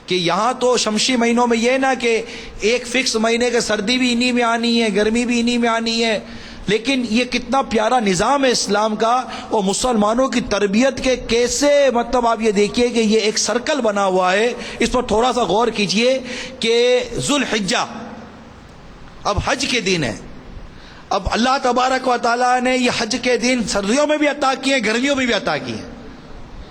کہ یہاں تو شمسی مہینوں میں یہ نہ کہ ایک فکس مہینے کے سردی بھی انہی میں آنی ہے، گرمی بھی انہی میں آنی ہے، لیکن یہ کتنا پیارا نظام ہے اسلام کا، اور مسلمانوں کی تربیت کے کیسے، مطلب آپ یہ دیکھیے کہ یہ ایک سرکل بنا ہوا ہے، اس پر تھوڑا سا غور کیجئے کہ ذو الحجہ اب حج کے دن ہے۔ اب اللہ تبارک و تعالیٰ نے یہ حج کے دن سردیوں میں بھی عطا کیے، گرمیوں میں بھی عطا کیے،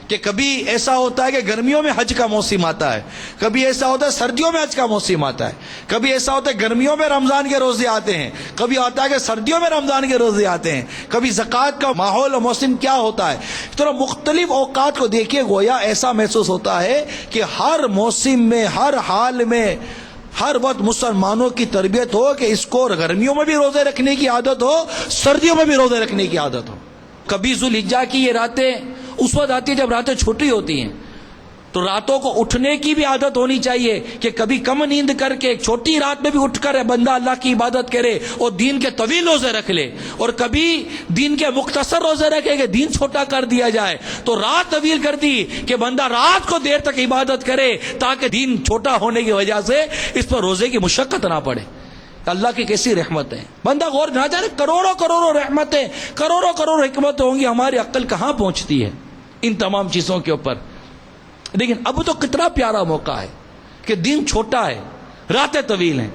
کہ کبھی ایسا ہوتا ہے کہ گرمیوں میں حج کا موسم آتا ہے، کبھی ایسا ہوتا ہے سردیوں میں حج کا موسم آتا ہے، کبھی ایسا ہوتا ہے گرمیوں میں رمضان کے روزے آتے ہیں، کبھی ہوتا ہے کہ سردیوں میں رمضان کے روزے آتے ہیں، کبھی زکوٰۃ کا ماحول اور موسم کیا ہوتا ہے۔ اس طرح مختلف اوقات کو دیکھیے، گویا ایسا محسوس ہوتا ہے کہ ہر موسم میں، ہر حال میں، ہر وقت مسلمانوں کی تربیت ہو کہ اس کو گرمیوں میں بھی روزے رکھنے کی عادت ہو، سردیوں میں بھی روزے رکھنے کی عادت ہو۔ کبھی ذو الحجہ کی یہ راتیں اس وقت آتی ہے جب راتیں چھوٹی ہوتی ہیں، تو راتوں کو اٹھنے کی بھی عادت ہونی چاہیے کہ کبھی کم نیند کر کے ایک چھوٹی رات میں بھی اٹھ کر بندہ اللہ کی عبادت کرے اور دین کے طویل روزے رکھ لے، اور کبھی دین کے مختصر روزے رکھے کہ دین چھوٹا کر دیا جائے، تو رات طویل کر دی کہ بندہ رات کو دیر تک عبادت کرے تاکہ دین چھوٹا ہونے کی وجہ سے اس پر روزے کی مشقت نہ پڑے۔ اللہ کی کیسی رحمت ہے، بندہ غور نہ جانے، کروڑوں کروڑوں رحمتیں، کروڑوں کروڑوں حکمتیں ہوں گی، ہماری عقل کہاں پہنچتی ہے ان تمام چیزوں کے اوپر۔ لیکن اب تو کتنا پیارا موقع ہے کہ دن چھوٹا ہے، راتیں طویل ہیں،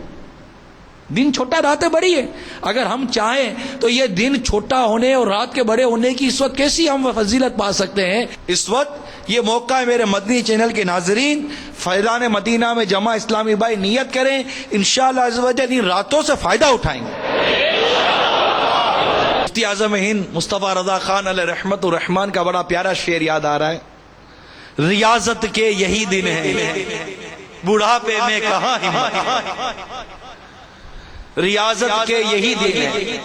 دن چھوٹا راتیں بڑی ہیں۔ اگر ہم چاہیں تو یہ دن چھوٹا ہونے اور رات کے بڑے ہونے کی اس وقت کیسی ہم فضیلت پا سکتے ہیں۔ اس وقت یہ موقع ہے میرے مدنی چینل کے ناظرین، فیضان مدینہ میں جمع اسلامی بھائی نیت کریں، انشاءاللہ عز و جل ان راتوں سے فائدہ اٹھائیں گے۔ مفتی اعظم ہند مصطفیٰ رضا خان علیہ رحمت الرحمان کا بڑا پیارا شعر یاد آ رہا ہے، ریاضت کے یہی دن ہیں بڑھاپے میں کہاں ہمت، ریاضت کے یہی دن ہیں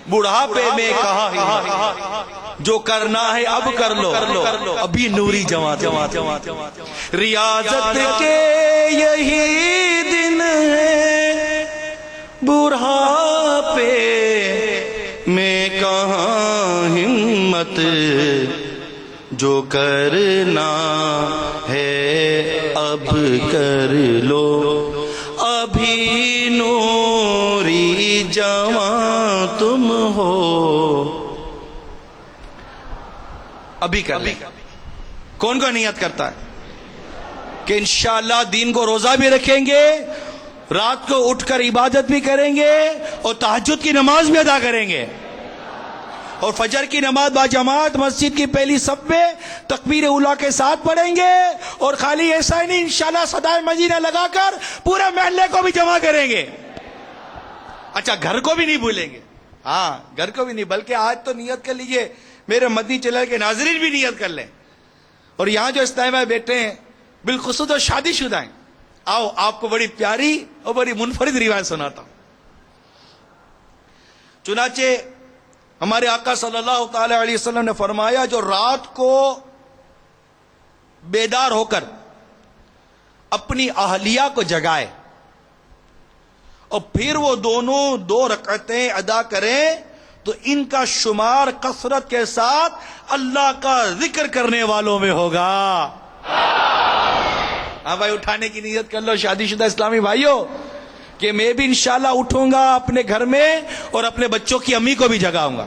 بڑھاپے میں کہاں ہمت، جو کرنا ہے اب کر لو ابھی نوری جماعت۔ ریاضت کے یہی دن ہیں بڑھاپے میں کہاں ہمت، جو کرنا ہے اب کر لو ابھی نوری جوان تم ہو، ابھی کر لیں۔ کون کو نیت کرتا ہے کہ انشاءاللہ دین کو روزہ بھی رکھیں گے، رات کو اٹھ کر عبادت بھی کریں گے اور تہجد کی نماز بھی ادا کریں گے، اور فجر کی نماز باجماعت مسجد کی پہلی صف میں تکبیر اولیٰ کے ساتھ پڑھیں گے، اور خالی ایسا ہی نہیں، انشاءاللہ صدائے مدینہ لگا کر پورے محلے کو بھی جمع کریں گے۔ اچھا، گھر کو بھی نہیں بھولیں گے، ہاں گھر کو بھی نہیں، بلکہ آج تو نیت کر لیجئے، میرے مدنی چینل کے ناظرین بھی نیت کر لیں، اور یہاں جو اسلام میں بیٹھے ہیں بالخصوص جو شادی شدہ ہیں، آؤ آپ کو بڑی پیاری اور بڑی منفرد روایت سناتا ہوں۔ چنانچہ ہمارے آقا صلی اللہ تعالی علیہ وسلم نے فرمایا، جو رات کو بیدار ہو کر اپنی اہلیہ کو جگائے اور پھر وہ دونوں 2 رکعتیں ادا کریں تو ان کا شمار کثرت کے ساتھ اللہ کا ذکر کرنے والوں میں ہوگا۔ ہاں بھائی، اٹھانے کی نیت کر لو شادی شدہ اسلامی بھائیوں کہ میں بھی انشاءاللہ اٹھوں گا اپنے گھر میں اور اپنے بچوں کی امی کو بھی جگاؤں گا،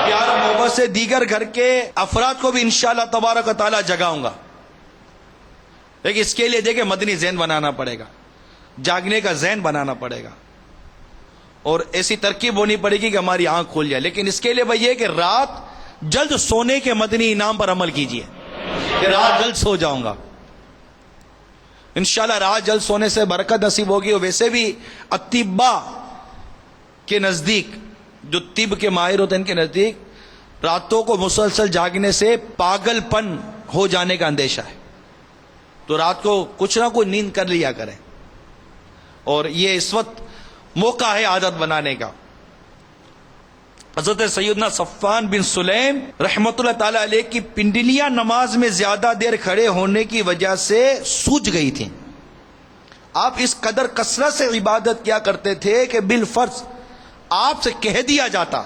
پیار و محبت سے دیگر گھر کے افراد کو بھی انشاءاللہ تبارک و تعالی جگاؤں گا۔ لیکن اس کے لیے دیکھیں مدنی ذہن بنانا پڑے گا، جاگنے کا ذہن بنانا پڑے گا، اور ایسی ترکیب ہونی پڑے گی کہ ہماری آنکھ کھل جائے۔ لیکن اس کے لیے بھائی یہ کہ رات جلد سونے کے مدنی انعام پر عمل کیجئے کہ رات جلد سو جاؤں گا، انشاءاللہ رات جلد سونے سے برکت نصیب ہوگی۔ اور ویسے بھی اطباء کے نزدیک، جو طب کے ماہر ہوتے ہیں ان کے نزدیک راتوں کو مسلسل جاگنے سے پاگل پن ہو جانے کا اندیشہ ہے، تو رات کو کچھ نہ کچھ نیند کر لیا کریں، اور یہ اس وقت موقع ہے عادت بنانے کا۔ حضرت سیدنا صفوان بن سلیم رحمت اللہ تعالی علیہ کی پنڈلیاں نماز میں زیادہ دیر کھڑے ہونے کی وجہ سے سوج گئی تھیں۔ آپ اس قدر کثرت سے عبادت کیا کرتے تھے کہ بالفرض آپ سے کہہ دیا جاتا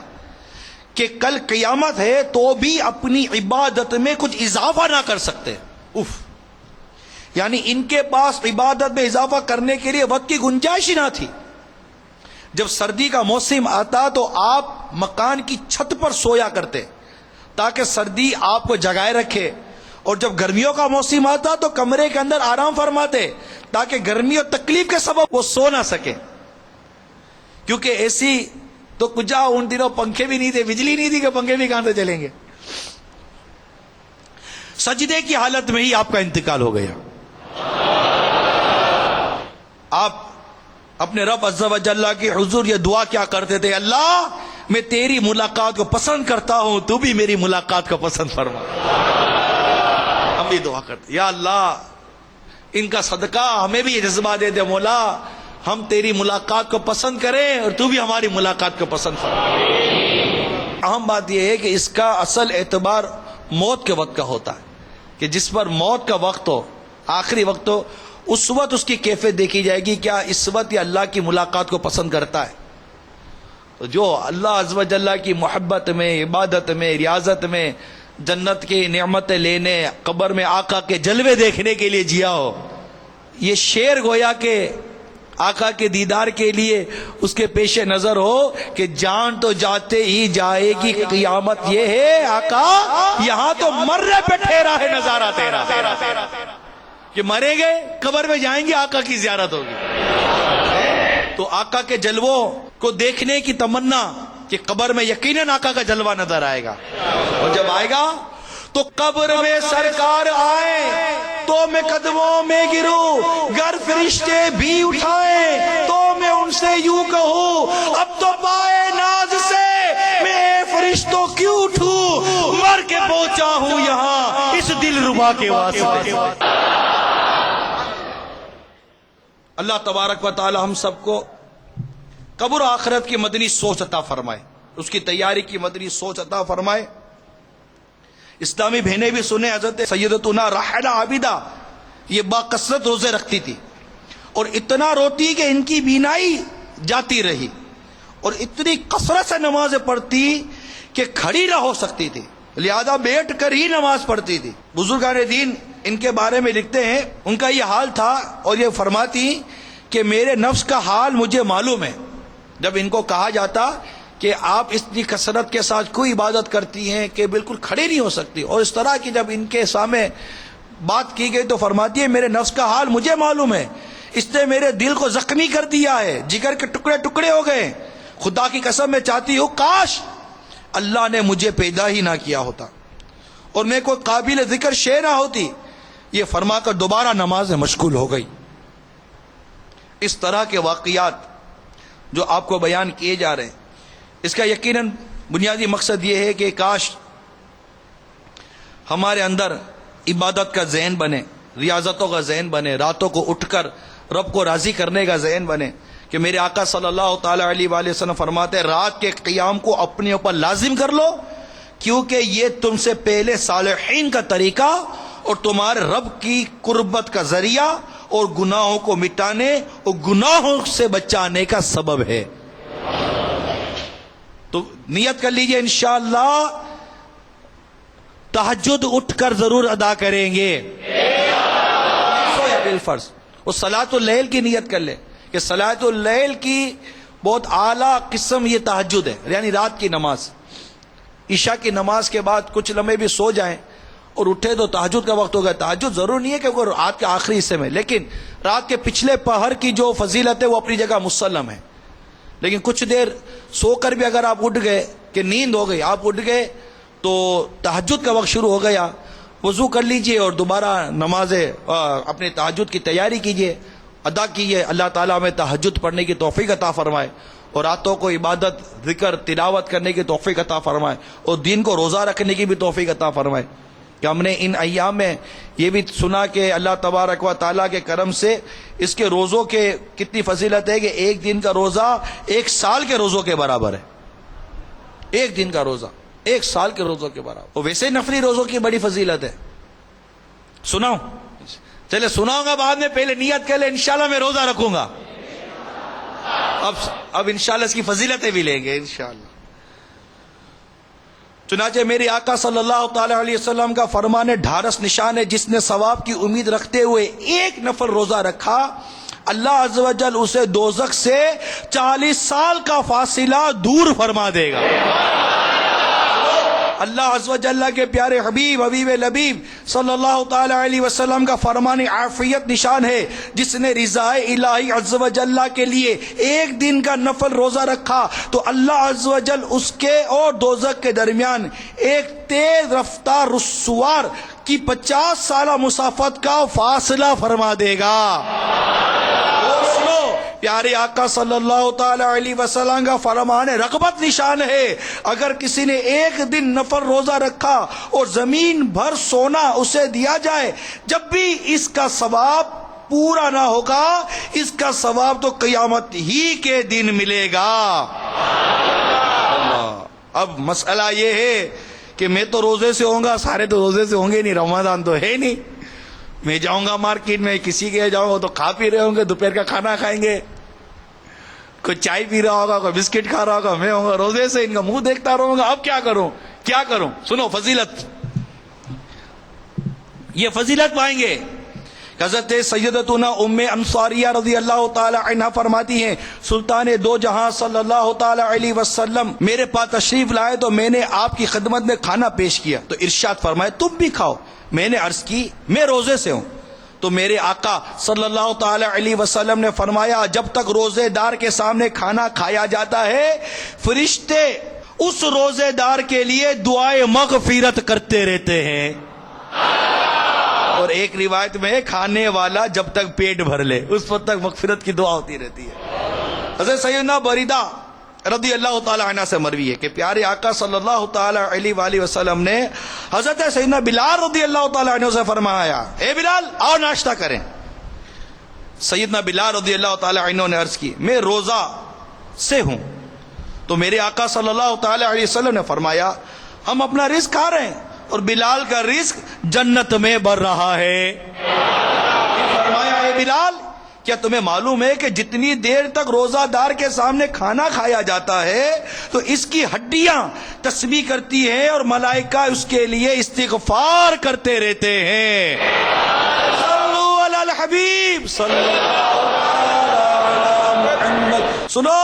کہ کل قیامت ہے تو بھی اپنی عبادت میں کچھ اضافہ نہ کر سکتے۔ یعنی ان کے پاس عبادت میں اضافہ کرنے کے لیے وقت کی گنجائش ہی نہ تھی۔ جب سردی کا موسم آتا تو آپ مکان کی چھت پر سویا کرتے تاکہ سردی آپ کو جگائے رکھے، اور جب گرمیوں کا موسم آتا تو کمرے کے اندر آرام فرماتے تاکہ گرمی اور تکلیف کے سبب وہ سو نہ سکے، کیونکہ ایسی تو کجا ان دنوں پنکھے بھی نہیں تھے، بجلی نہیں تھی کہ پنکھے بھی کہاں سے چلیں گے۔ سجدے کی حالت میں ہی آپ کا انتقال ہو گیا۔ آپ اپنے رب عز و جل کی حضور یہ دعا کیا کرتے تھے، اللہ میں تیری ملاقات کو پسند کرتا ہوں، تو بھی میری ملاقات کو پسند فرما۔ ہم بھی دعا کرتے، یا اللہ ان کا صدقہ ہمیں بھی یہ جذبہ دے دے مولا، ہم تیری ملاقات کو پسند کریں اور تو بھی ہماری ملاقات کو پسند فرما۔ اہم بات یہ ہے کہ اس کا اصل اعتبار موت کے وقت کا ہوتا ہے، کہ جس پر موت کا وقت ہو، آخری وقت ہو، اس وقت اس کی کیفیت دیکھی جائے گی، کیا اس وقت یہ اللہ کی ملاقات کو پسند کرتا ہے؟ تو جو اللہ عز و جل کی محبت میں، عبادت میں، ریاضت میں، جنت کی نعمتیں لینے، قبر میں آقا کے جلوے دیکھنے کے لیے جیا ہو، یہ شعر گویا کہ آقا کے دیدار کے لیے اس کے پیش نظر ہو کہ جان تو جاتے ہی جائے گی قیامت، یہ ہے آقا یہاں تو مرنے پہ ٹھہرا ہے نظارہ تیرا، کہ مریں گے قبر میں جائیں گے آقا کی زیارت ہوگی۔ تو آقا کے جلووں کو دیکھنے کی تمنا کہ قبر میں یقیناً آقا کا جلوہ نظر آئے گا، اور جب آئے گا تو قبر میں سرکار آئے تو میں قدموں میں گروں، گر فرشتے بھی اٹھائیں تو میں ان سے یوں کہوں، اب تو پائے ناز سے میں فرشتوں کیوں اٹھوں، مر کے پہنچا ہوں یہاں اس دل ربا کے واسطے۔ اللہ تبارک و تعالی ہم سب کو قبر و آخرت کی مدنی سوچ عطا فرمائے، اس کی تیاری کی مدنی سوچ عطا فرمائے۔ اسلامی بہنیں بھی سنیں، حضرت سیدتنا راحلہ عابدہ یہ باکثرت روزے رکھتی تھی، اور اتنا روتی کہ ان کی بینائی جاتی رہی، اور اتنی کثرت سے نمازیں پڑھتی کہ کھڑی نہ ہو سکتی تھی، لہذا بیٹھ کر ہی نماز پڑھتی تھی۔ بزرگان دین ان کے بارے میں لکھتے ہیں، ان کا یہ حال تھا، اور یہ فرماتی کہ میرے نفس کا حال مجھے معلوم ہے۔ جب ان کو کہا جاتا کہ آپ اتنی کثرت کے ساتھ کوئی عبادت کرتی ہیں کہ بالکل کھڑے نہیں ہو سکتی، اور اس طرح کی جب ان کے سامنے بات کی گئی تو فرماتی ہے میرے نفس کا حال مجھے معلوم ہے، اس نے میرے دل کو زخمی کر دیا ہے، جگر کے ٹکڑے ٹکڑے ہو گئے، خدا کی قسم میں چاہتی ہوں کاش اللہ نے مجھے پیدا ہی نہ کیا ہوتا اور میں کوئی قابل ذکر شے نہ ہوتی۔ یہ فرما کر دوبارہ نماز میں مشغول ہو گئی۔ اس طرح کے واقعات جو آپ کو بیان کیے جا رہے ہیں، اس کا یقیناً بنیادی مقصد یہ ہے کہ کاش ہمارے اندر عبادت کا ذہن بنے، ریاضتوں کا ذہن بنے، راتوں کو اٹھ کر رب کو راضی کرنے کا ذہن بنے، کہ میرے آقا صلی اللہ تعالی علیہ وآلہ وسلم فرماتے ہیں رات کے قیام کو اپنے اوپر لازم کر لو، کیونکہ یہ تم سے پہلے صالحین کا طریقہ اور تمہارے رب کی قربت کا ذریعہ اور گناہوں کو مٹانے اور گناہوں سے بچانے کا سبب ہے۔ تو نیت کر لیجئے انشاءاللہ تہجد اٹھ کر ضرور ادا کریں گے، بالفرض۔ اور صلاۃ اللیل کی نیت کر لیں کہ صلاۃ اللیل کی بہت اعلیٰ قسم یہ تہجد ہے، یعنی رات کی نماز۔ عشاء کی نماز کے بعد کچھ لمحے بھی سو جائیں اور اٹھے تو تہجد کا وقت ہو گیا۔ تہجد ضرور نہیں ہے کہ رات کے آخری حصے میں، لیکن رات کے پچھلے پہر کی جو فضیلت ہے وہ اپنی جگہ مسلم ہے، لیکن کچھ دیر سو کر بھی اگر آپ اٹھ گئے کہ نیند ہو گئی، آپ اٹھ گئے تو تہجد کا وقت شروع ہو گیا، وضو کر لیجئے اور دوبارہ نماز اپنے تہجد کی تیاری کیجئے، ادا کیجئے۔ اللہ تعالیٰ ہمیں تہجد پڑھنے کی توفیق عطا فرمائے اور راتوں کو عبادت، ذکر، تلاوت کرنے کی توفیق عطا فرمائے اور دین کو روزہ رکھنے کی بھی توفیق عطا فرمائے۔ کہ ہم نے ان ایام میں یہ بھی سنا کہ اللہ تبارک و تعالیٰ کے کرم سے اس کے روزوں کے کتنی فضیلت ہے کہ ایک دن کا روزہ 1 سال کے روزوں کے برابر ہے۔ ایک دن کا روزہ 1 سال کے روزوں کے برابر، اور ویسے نفلی روزوں کی بڑی فضیلت ہے۔ سناؤں؟ چلے سناؤں گا بعد میں، پہلے نیت کر لیں انشاءاللہ میں روزہ رکھوں گا، اب انشاءاللہ اس کی فضیلتیں بھی لیں گے انشاءاللہ۔ چنانچہ میرے آقا صلی اللہ تعالی علیہ وسلم کا فرمان ڈھارس نشان ہے، جس نے ثواب کی امید رکھتے ہوئے ایک نفل روزہ رکھا، اللہ عز و جل اسے دوزخ سے 40 سال کا فاصلہ دور فرما دے گا۔ اللہ عز و جل کے پیارے حبیب لبیب صلی اللہ تعالی علیہ وسلم کا فرمان عافیت نشان ہے، جس نے رضا الہی عز و جل کے لیے ایک دن کا نفل روزہ رکھا تو اللہ عز و جل اس کے اور دوزخ کے درمیان ایک تیز رفتار رسوار کی 50 سالہ مسافت کا فاصلہ فرما دے گا۔ پیارے آقا صلی اللہ تعالی علیہ وسلم کا فرمان رغبت نشان ہے، اگر کسی نے ایک دن نفل روزہ رکھا اور زمین بھر سونا اسے دیا جائے، جب بھی اس کا ثواب پورا نہ ہوگا، اس کا ثواب تو قیامت ہی کے دن ملے گا۔ اب مسئلہ یہ ہے کہ میں تو روزے سے ہوں گا، سارے تو روزے سے ہوں گے نہیں، رمضان تو ہے نہیں، میں جاؤں گا مارکیٹ میں، کسی کے جاؤں گا تو کھا پی رہے ہوں گے، دوپہر کا کھانا کھائیں گے، کوئی چائے پی رہا ہوگا، کوئی بسکٹ کھا رہا ہوگا، میں ہوں گا روزے سے، ان کا منہ دیکھتا رہوں گا، اب کیا کروں کیا کروں؟ سنو فضیلت، یہ فضیلت پائیں گے۔ حضرت سیدتنا ام انصاریہ رضی اللہ تعالی عنہ فرماتی ہیں سلطان دو جہاں صلی اللہ تعالی علیہ وسلم میرے پاس تشریف لائے تو میں نے آپ کی خدمت میں کھانا پیش کیا تو ارشاد فرمائے تم بھی کھاؤ۔ میں نے عرض کی میں روزے سے ہوں، تو میرے آقا صلی اللہ تعالی علیہ وسلم نے فرمایا جب تک روزے دار کے سامنے کھانا کھایا جاتا ہے فرشتے اس روزے دار کے لیے دعائے مغفرت کرتے رہتے ہیں، اور ایک روایت میں کھانے والا جب تک پیٹ بھر لے اس وقت تک مغفرت کی دعا ہوتی رہتی ہے۔ حضرت سیدنا بریدہ رضی اللہ تعالی عنہ سے مروی ہے کہ پیارے آقا صلی اللہ تعالی علیہ وآلہ وسلم نے حضرت سیدنا بلال رضی اللہ تعالی عنہ سے فرمایا اے بلال آؤ ناشتہ کریں۔ سیدنا بلال رضی اللہ تعالی عنہ نے عرض کی میں روزہ سے ہوں، تو میرے آقا صلی اللہ تعالی علیہ وسلم نے فرمایا ہم اپنا رزق کھا رہے ہیں اور بلال کا رزق جنت میں بڑھ رہا ہے۔ فرمایا اے بلال کیا تمہیں معلوم ہے کہ جتنی دیر تک روزہ دار کے سامنے کھانا کھایا جاتا ہے تو اس کی ہڈیاں تسبیح کرتی ہیں اور ملائکہ اس کے لیے استغفار کرتے رہتے ہیں۔ صلو علی الحبیب صلی اللہ علیہ محمد۔ سنو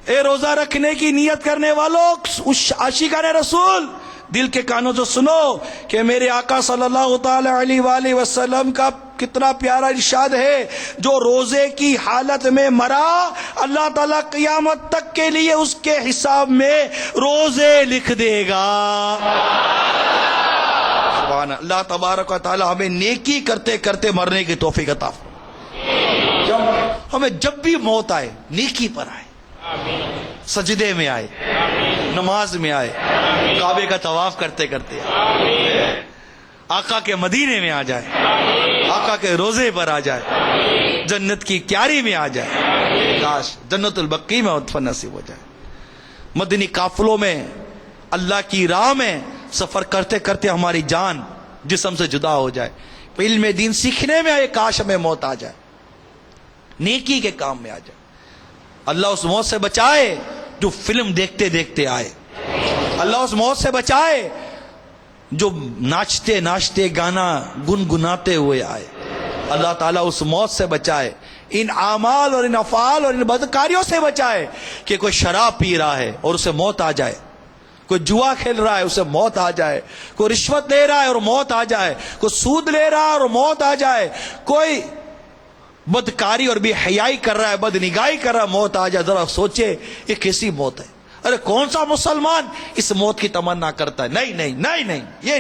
اے روزہ رکھنے کی نیت کرنے والوں، اس عاشقان رسول دل کے کانوں سے سنو کہ میرے آقا صلی اللہ تعالی علیہ وآلہ وسلم کا کتنا پیارا ارشاد ہے جو روزے کی حالت میں مرا اللہ تعالیٰ قیامت تک کے لیے اس کے حساب میں روزے لکھ دے گا۔ سبحان اللہ تبارک و تعالی ہمیں نیکی کرتے کرتے مرنے کی توفیق عطا فرمائے، ہمیں جب بھی موت آئے نیکی پر آئے، سجدے میں آئے، نماز میں آئے، کعبے کا طواف کرتے کرتے آقا کے مدینے میں آ جائے، آقا کے روزے پر آ جائے، جنت کی کیاری میں آ جائے، کاش جنت البقیع میں عطف نصیب ہو جائے۔ مدنی قافلوں میں اللہ کی راہ میں سفر کرتے کرتے ہماری جان جسم سے جدا ہو جائے، علم دین سیکھنے میں آئے، کاش ہمیں موت آ جائے، نیکی کے کام میں آ جائے۔ اللہ اس موت سے بچائے جو فلم دیکھتے دیکھتے آئے، اللہ اس موت سے بچائے جو ناچتے ناچتے گانا گنگناتے ہوئے آئے، اللہ تعالیٰ اس موت سے بچائے، ان اعمال اور ان افعال اور ان بدکاریوں سے بچائے کہ کوئی شراب پی رہا ہے اور اسے موت آ جائے، کوئی جوا کھیل رہا ہے اسے موت آ جائے، کوئی رشوت لے رہا ہے اور موت آ جائے، کوئی سود لے رہا ہے اور موت آ جائے، کوئی بدکاری اور بے حیائی کر رہا ہے، بد نگاہی کر رہا ہے، موت آ جائے۔ ذرا سوچے یہ کیسی موت ہے؟ ارے کون سا مسلمان اس موت کی تمنا کرتا ہے؟ نہیں نہیں نہیں نہیں، یہ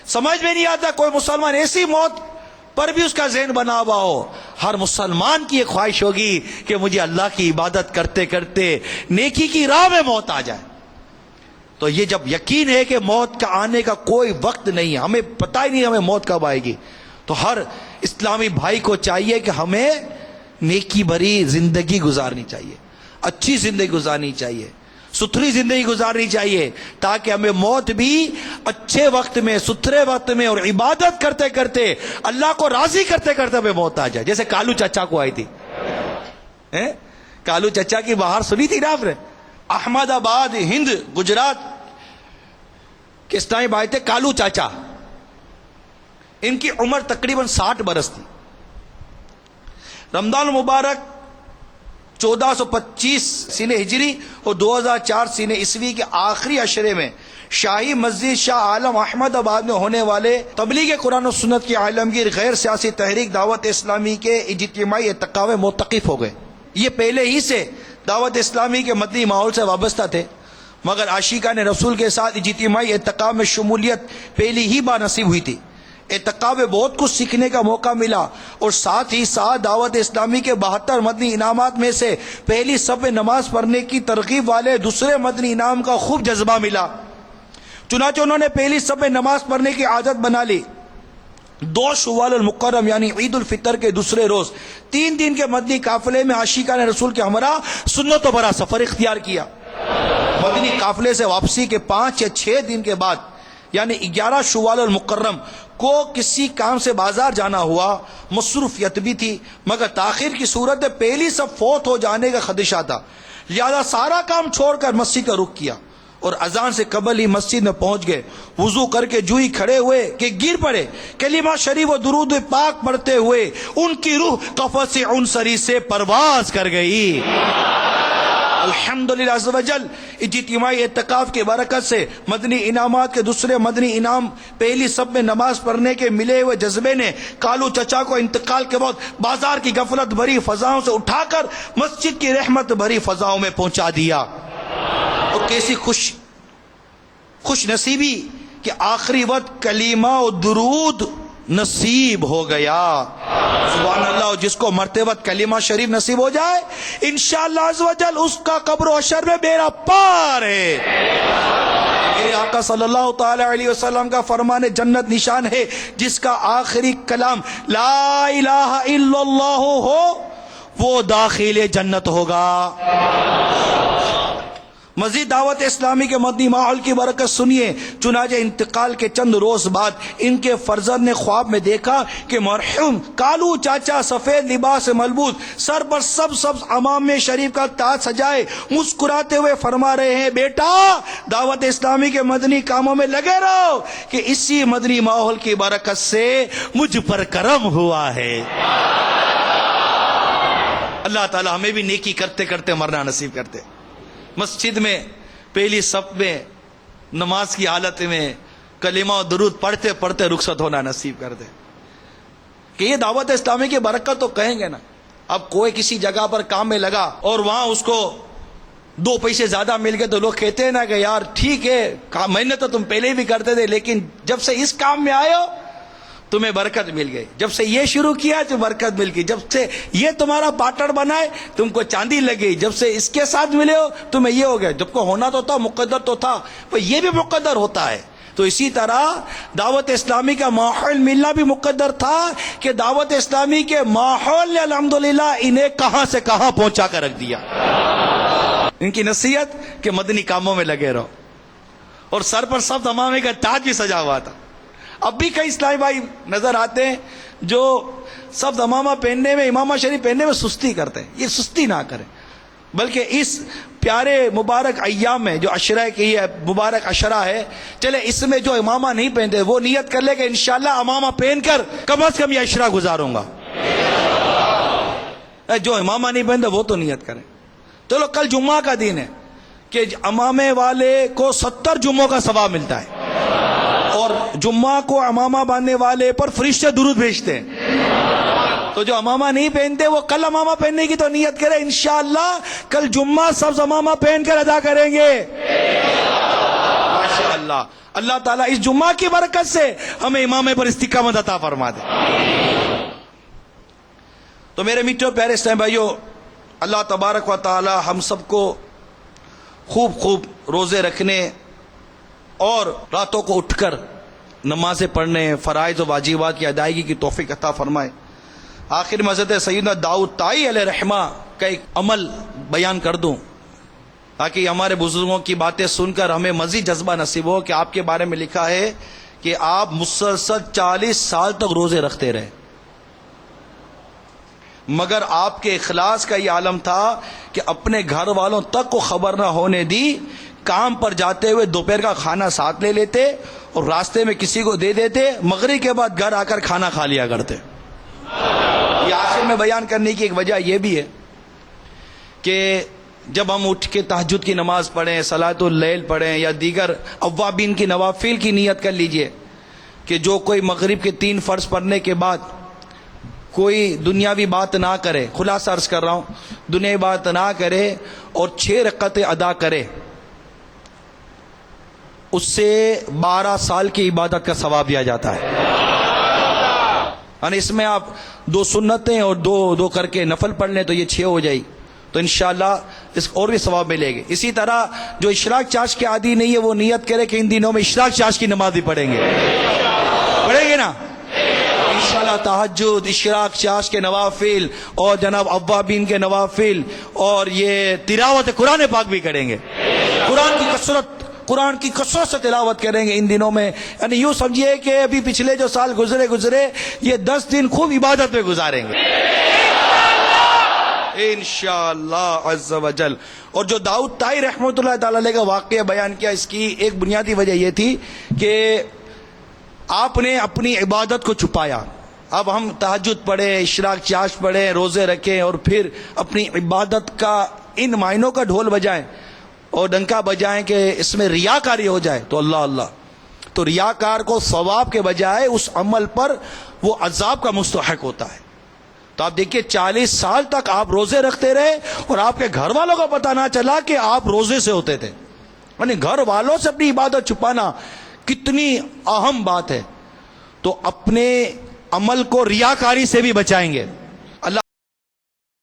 سمجھ میں نہیں آتا کوئی مسلمان ایسی موت پر بھی اس کا ذہن بنا ہوا ہو۔ ہر مسلمان کی یہ خواہش ہوگی کہ مجھے اللہ کی عبادت کرتے کرتے نیکی کی راہ میں موت آ جائے۔ تو یہ جب یقین ہے کہ موت کا آنے کا کوئی وقت نہیں ہے، ہمیں پتہ ہی نہیں ہمیں موت کب آئے گی، تو ہر اسلامی بھائی کو چاہیے کہ ہمیں نیکی بھری زندگی گزارنی چاہیے، اچھی زندگی گزارنی چاہیے، ستھری زندگی گزارنی چاہیے، تاکہ ہمیں موت بھی اچھے وقت میں، ستھرے وقت میں اور عبادت کرتے کرتے اللہ کو راضی کرتے کرتے ہمیں موت آ جائے۔ جیسے کالو چچا کو آئی تھی، کالو چچا کی بہار سنی تھی نا آپ نے؟ احمد آباد ہند گجرات کس ٹائم آئے تھے کالو چاچا، ان کی عمر تقریباً 60 برس تھی۔ رمضان المبارک 1425 سینہ ہجری اور 2004 سینہ عیسوی کے آخری عشرے میں شاہی مسجد شاہ عالم احمد آباد میں ہونے والے تبلیغ قرآن و سنت کی عالمگیر غیر سیاسی تحریک دعوت اسلامی کے اجتماعی اعتکاف میں معتکف ہو گئے۔ یہ پہلے ہی سے دعوت اسلامی کے مدنی ماحول سے وابستہ تھے، مگر عاشقان رسول کے ساتھ اجتماعی اعتکاف میں شمولیت پہلی ہی بار نصیب ہوئی تھی۔ اعتکاف میں بہت کچھ سیکھنے کا موقع ملا اور ساتھ ہی ساتھ دعوت اسلامی کے 72 مدنی انعامات میں سے پہلی صف میں نماز پڑھنے کی ترغیب والے دوسرے مدنی انعام کا خوب جذبہ ملا۔ چنانچہ انہوں نے پہلی صف میں نماز پڑھنے کی عادت بنا لی۔ 2 شوال المکرم یعنی عید الفطر کے دوسرے روز 3 دن کے مدنی قافلے میں عاشقان رسول کے ہمراہ سنتوں بھرا سفر اختیار کیا۔ مدنی مدنی قافلے سے واپسی کے 5 یا 6 دن کے بعد یعنی 11 شوال المکرم کو کسی کام سے بازار جانا ہوا. مصروفیت بھی تھی مگر تاخیر کی صورت میں پہلی سب فوت ہو جانے کا خدشہ تھا، لہذا سارا کام چھوڑ کر مسجد کا رخ کیا اور اذان سے قبل ہی مسجد میں پہنچ گئے. وضو کر کے جو ہی کھڑے ہوئے کہ گر پڑے. کلمہ شریف و درود پاک پڑھتے ہوئے ان کی روح قفس عنصری سے پرواز کر گئی. الحمدللہ عز و جل اجتماعی اعتکاف کی برکت سے مدنی انعامات کے دوسرے مدنی انعام پہلی سب میں نماز پڑھنے کے ملے ہوئے جذبے نے کالو چچا کو انتقال کے بعد بازار کی غفلت بھری فضاؤں سے اٹھا کر مسجد کی رحمت بھری فضاؤں میں پہنچا دیا. اور کیسی خوش نصیبی کہ آخری وقت کلمہ و درود نصیب ہو گیا. سبحان اللہ. جس کو مرتبہ کلمہ شریف نصیب ہو جائے انشاءاللہ عز و جل اس کا قبر و حشر میں بیڑا پار ہے. میرے آقا صلی اللہ تعالی علیہ وسلم کا فرمان جنت نشان ہے جس کا آخری کلام لا الہ الا اللہ ہو وہ داخل جنت ہوگا. مزید دعوت اسلامی کے مدنی ماحول کی برکت سنیے. چنانچہ انتقال کے چند روز بعد ان کے فرزند نے خواب میں دیکھا کہ مرحوم کالو چاچا سفید لباس سے ملبوس، سر پر سبز امام شریف کا تاج سجائے مسکراتے ہوئے فرما رہے ہیں بیٹا دعوت اسلامی کے مدنی کاموں میں لگے رہو کہ اسی مدنی ماحول کی برکت سے مجھ پر کرم ہوا ہے. اللہ تعالی ہمیں بھی نیکی کرتے کرتے مرنا نصیب کرتے. مسجد میں پہلی صف میں نماز کی حالت میں کلمہ و درود پڑھتے پڑھتے رخصت ہونا نصیب کر دے. کہ یہ دعوت اسلامی کی برکت تو کہیں گے نا. اب کوئی کسی جگہ پر کام میں لگا اور وہاں اس کو 2 پیسے زیادہ مل گئے تو لوگ کہتے ہیں نا کہ یار ٹھیک ہے محنت تو تم پہلے بھی کرتے تھے لیکن جب سے اس کام میں آئے ہو تمہیں برکت مل گئی. جب سے یہ شروع کیا تو برکت مل گئی. جب سے یہ تمہارا پارٹنر بنائے تم کو چاندی لگی. جب سے اس کے ساتھ ملے ہو تمہیں یہ ہو گیا. جب کو ہونا تو تھا مقدر تو تھا پر یہ بھی مقدر ہوتا ہے. تو اسی طرح دعوت اسلامی کا ماحول ملنا بھی مقدر تھا کہ دعوت اسلامی کے ماحول نے الحمدللہ انہیں کہاں سے کہاں پہنچا کر رکھ دیا. ان کی نصیحت کہ مدنی کاموں میں لگے رہو. اور سر پر سب امامے کا تاج بھی سجا ہوا تھا. اب بھی کئی اسلامی بھائی نظر آتے ہیں جو سب امامہ پہننے میں امامہ شریف پہننے میں سستی کرتے ہیں. یہ سستی نہ کریں بلکہ اس پیارے مبارک ایام میں جو عشرہ کی ہے مبارک عشرہ ہے چلے اس میں جو امامہ نہیں پہنتے وہ نیت کر لے کہ انشاءاللہ امامہ پہن کر کم از کم یہ عشرہ گزاروں گا. جو امامہ نہیں پہنتے وہ تو نیت کریں. چلو کل جمعہ کا دن ہے کہ امامے والے کو 70 جمعوں کا ثواب ملتا ہے اور جمعہ کو امامہ باندھنے والے پر فرشتے درود بھیجتے ہیں. تو جو امامہ نہیں پہنتے وہ کل امامہ پہننے کی تو نیت کرے انشاءاللہ کل جمعہ سب امامہ پہن کر ادا کریں گے ماشاءاللہ. اللہ تعالیٰ اس جمعہ کی برکت سے ہمیں امامے پر استقامت عطا فرما دے. تو میرے میٹھے پیارے اسلام بھائیو اللہ تبارک و تعالی ہم سب کو خوب روزے رکھنے اور راتوں کو اٹھ کر نمازیں پڑھنے فرائض و واجبات کی ادائیگی کی توفیق عطا فرمائے. آخر میں حضرت سیدنا داؤد طائی علیہ رحمہ کا ایک عمل بیان کر دوں تاکہ ہمارے بزرگوں کی باتیں سن کر ہمیں مزید جذبہ نصیب ہو. کہ آپ کے بارے میں لکھا ہے کہ آپ مسلسل 40 سال تک روزے رکھتے رہے مگر آپ کے اخلاص کا یہ عالم تھا کہ اپنے گھر والوں تک کو خبر نہ ہونے دی. کام پر جاتے ہوئے دوپہر کا کھانا ساتھ لے لیتے اور راستے میں کسی کو دے دیتے. مغرب کے بعد گھر آ کر کھانا کھا لیا کرتے. یہ آخر میں بیان کرنے کی ایک وجہ یہ بھی ہے کہ جب ہم اٹھ کے تہجد کی نماز پڑھیں صلاۃ اللیل پڑھیں یا دیگر اوابین کی نوافل کی نیت کر لیجئے کہ جو کوئی مغرب کے 3 فرض پڑھنے کے بعد کوئی دنیاوی بات نہ کرے. خلاصہ عرض کر رہا ہوں دنیاوی بات نہ کرے اور 6 رکعتیں ادا کرے اس سے 12 سال کی عبادت کا ثواب دیا جاتا ہے. یعنی اس میں آپ 2 سنتیں اور 2 کر کے نفل پڑھ لیں تو یہ 6 ہو جائے تو انشاءاللہ اس اور بھی ثواب ملے گی. اسی طرح جو اشراق چاش کے عادی نہیں ہے وہ نیت کرے کہ ان دنوں میں اشراق چاش کی نماز بھی پڑھیں گے نا انشاءاللہ. تہجد اشراق چاش کے نوافل اور جناب اوابین کے نوافل اور یہ تلاوت قرآن پاک بھی کریں گے. قرآن کی کثرت سے تلاوت کریں گے ان دنوں میں. یعنی یوں سمجھیے کہ ابھی پچھلے جو سال گزرے یہ 10 دن خوب عبادت میں گزاریں گے انشاءاللہ عز و جل. اور جو داؤد طائی رحمۃ اللہ تعالی علیہ کا واقعہ بیان کیا، اس کی ایک بنیادی وجہ یہ تھی کہ آپ نے اپنی عبادت کو چھپایا. اب ہم تہجد پڑھیں، اشراق چاش پڑھیں، روزے رکھیں اور پھر اپنی عبادت کا ان معنوں کا ڈھول بجائیں اور ڈنکا بجائیں کہ اس میں ریاکاری ہو جائے تو اللہ. تو ریاکار کو ثواب کے بجائے اس عمل پر وہ عذاب کا مستحق ہوتا ہے. تو آپ دیکھیے 40 سال تک آپ روزے رکھتے رہے اور آپ کے گھر والوں کو پتہ نہ چلا کہ آپ روزے سے ہوتے تھے. یعنی گھر والوں سے اپنی عبادت چھپانا کتنی اہم بات ہے. تو اپنے عمل کو ریاکاری سے بھی بچائیں گے.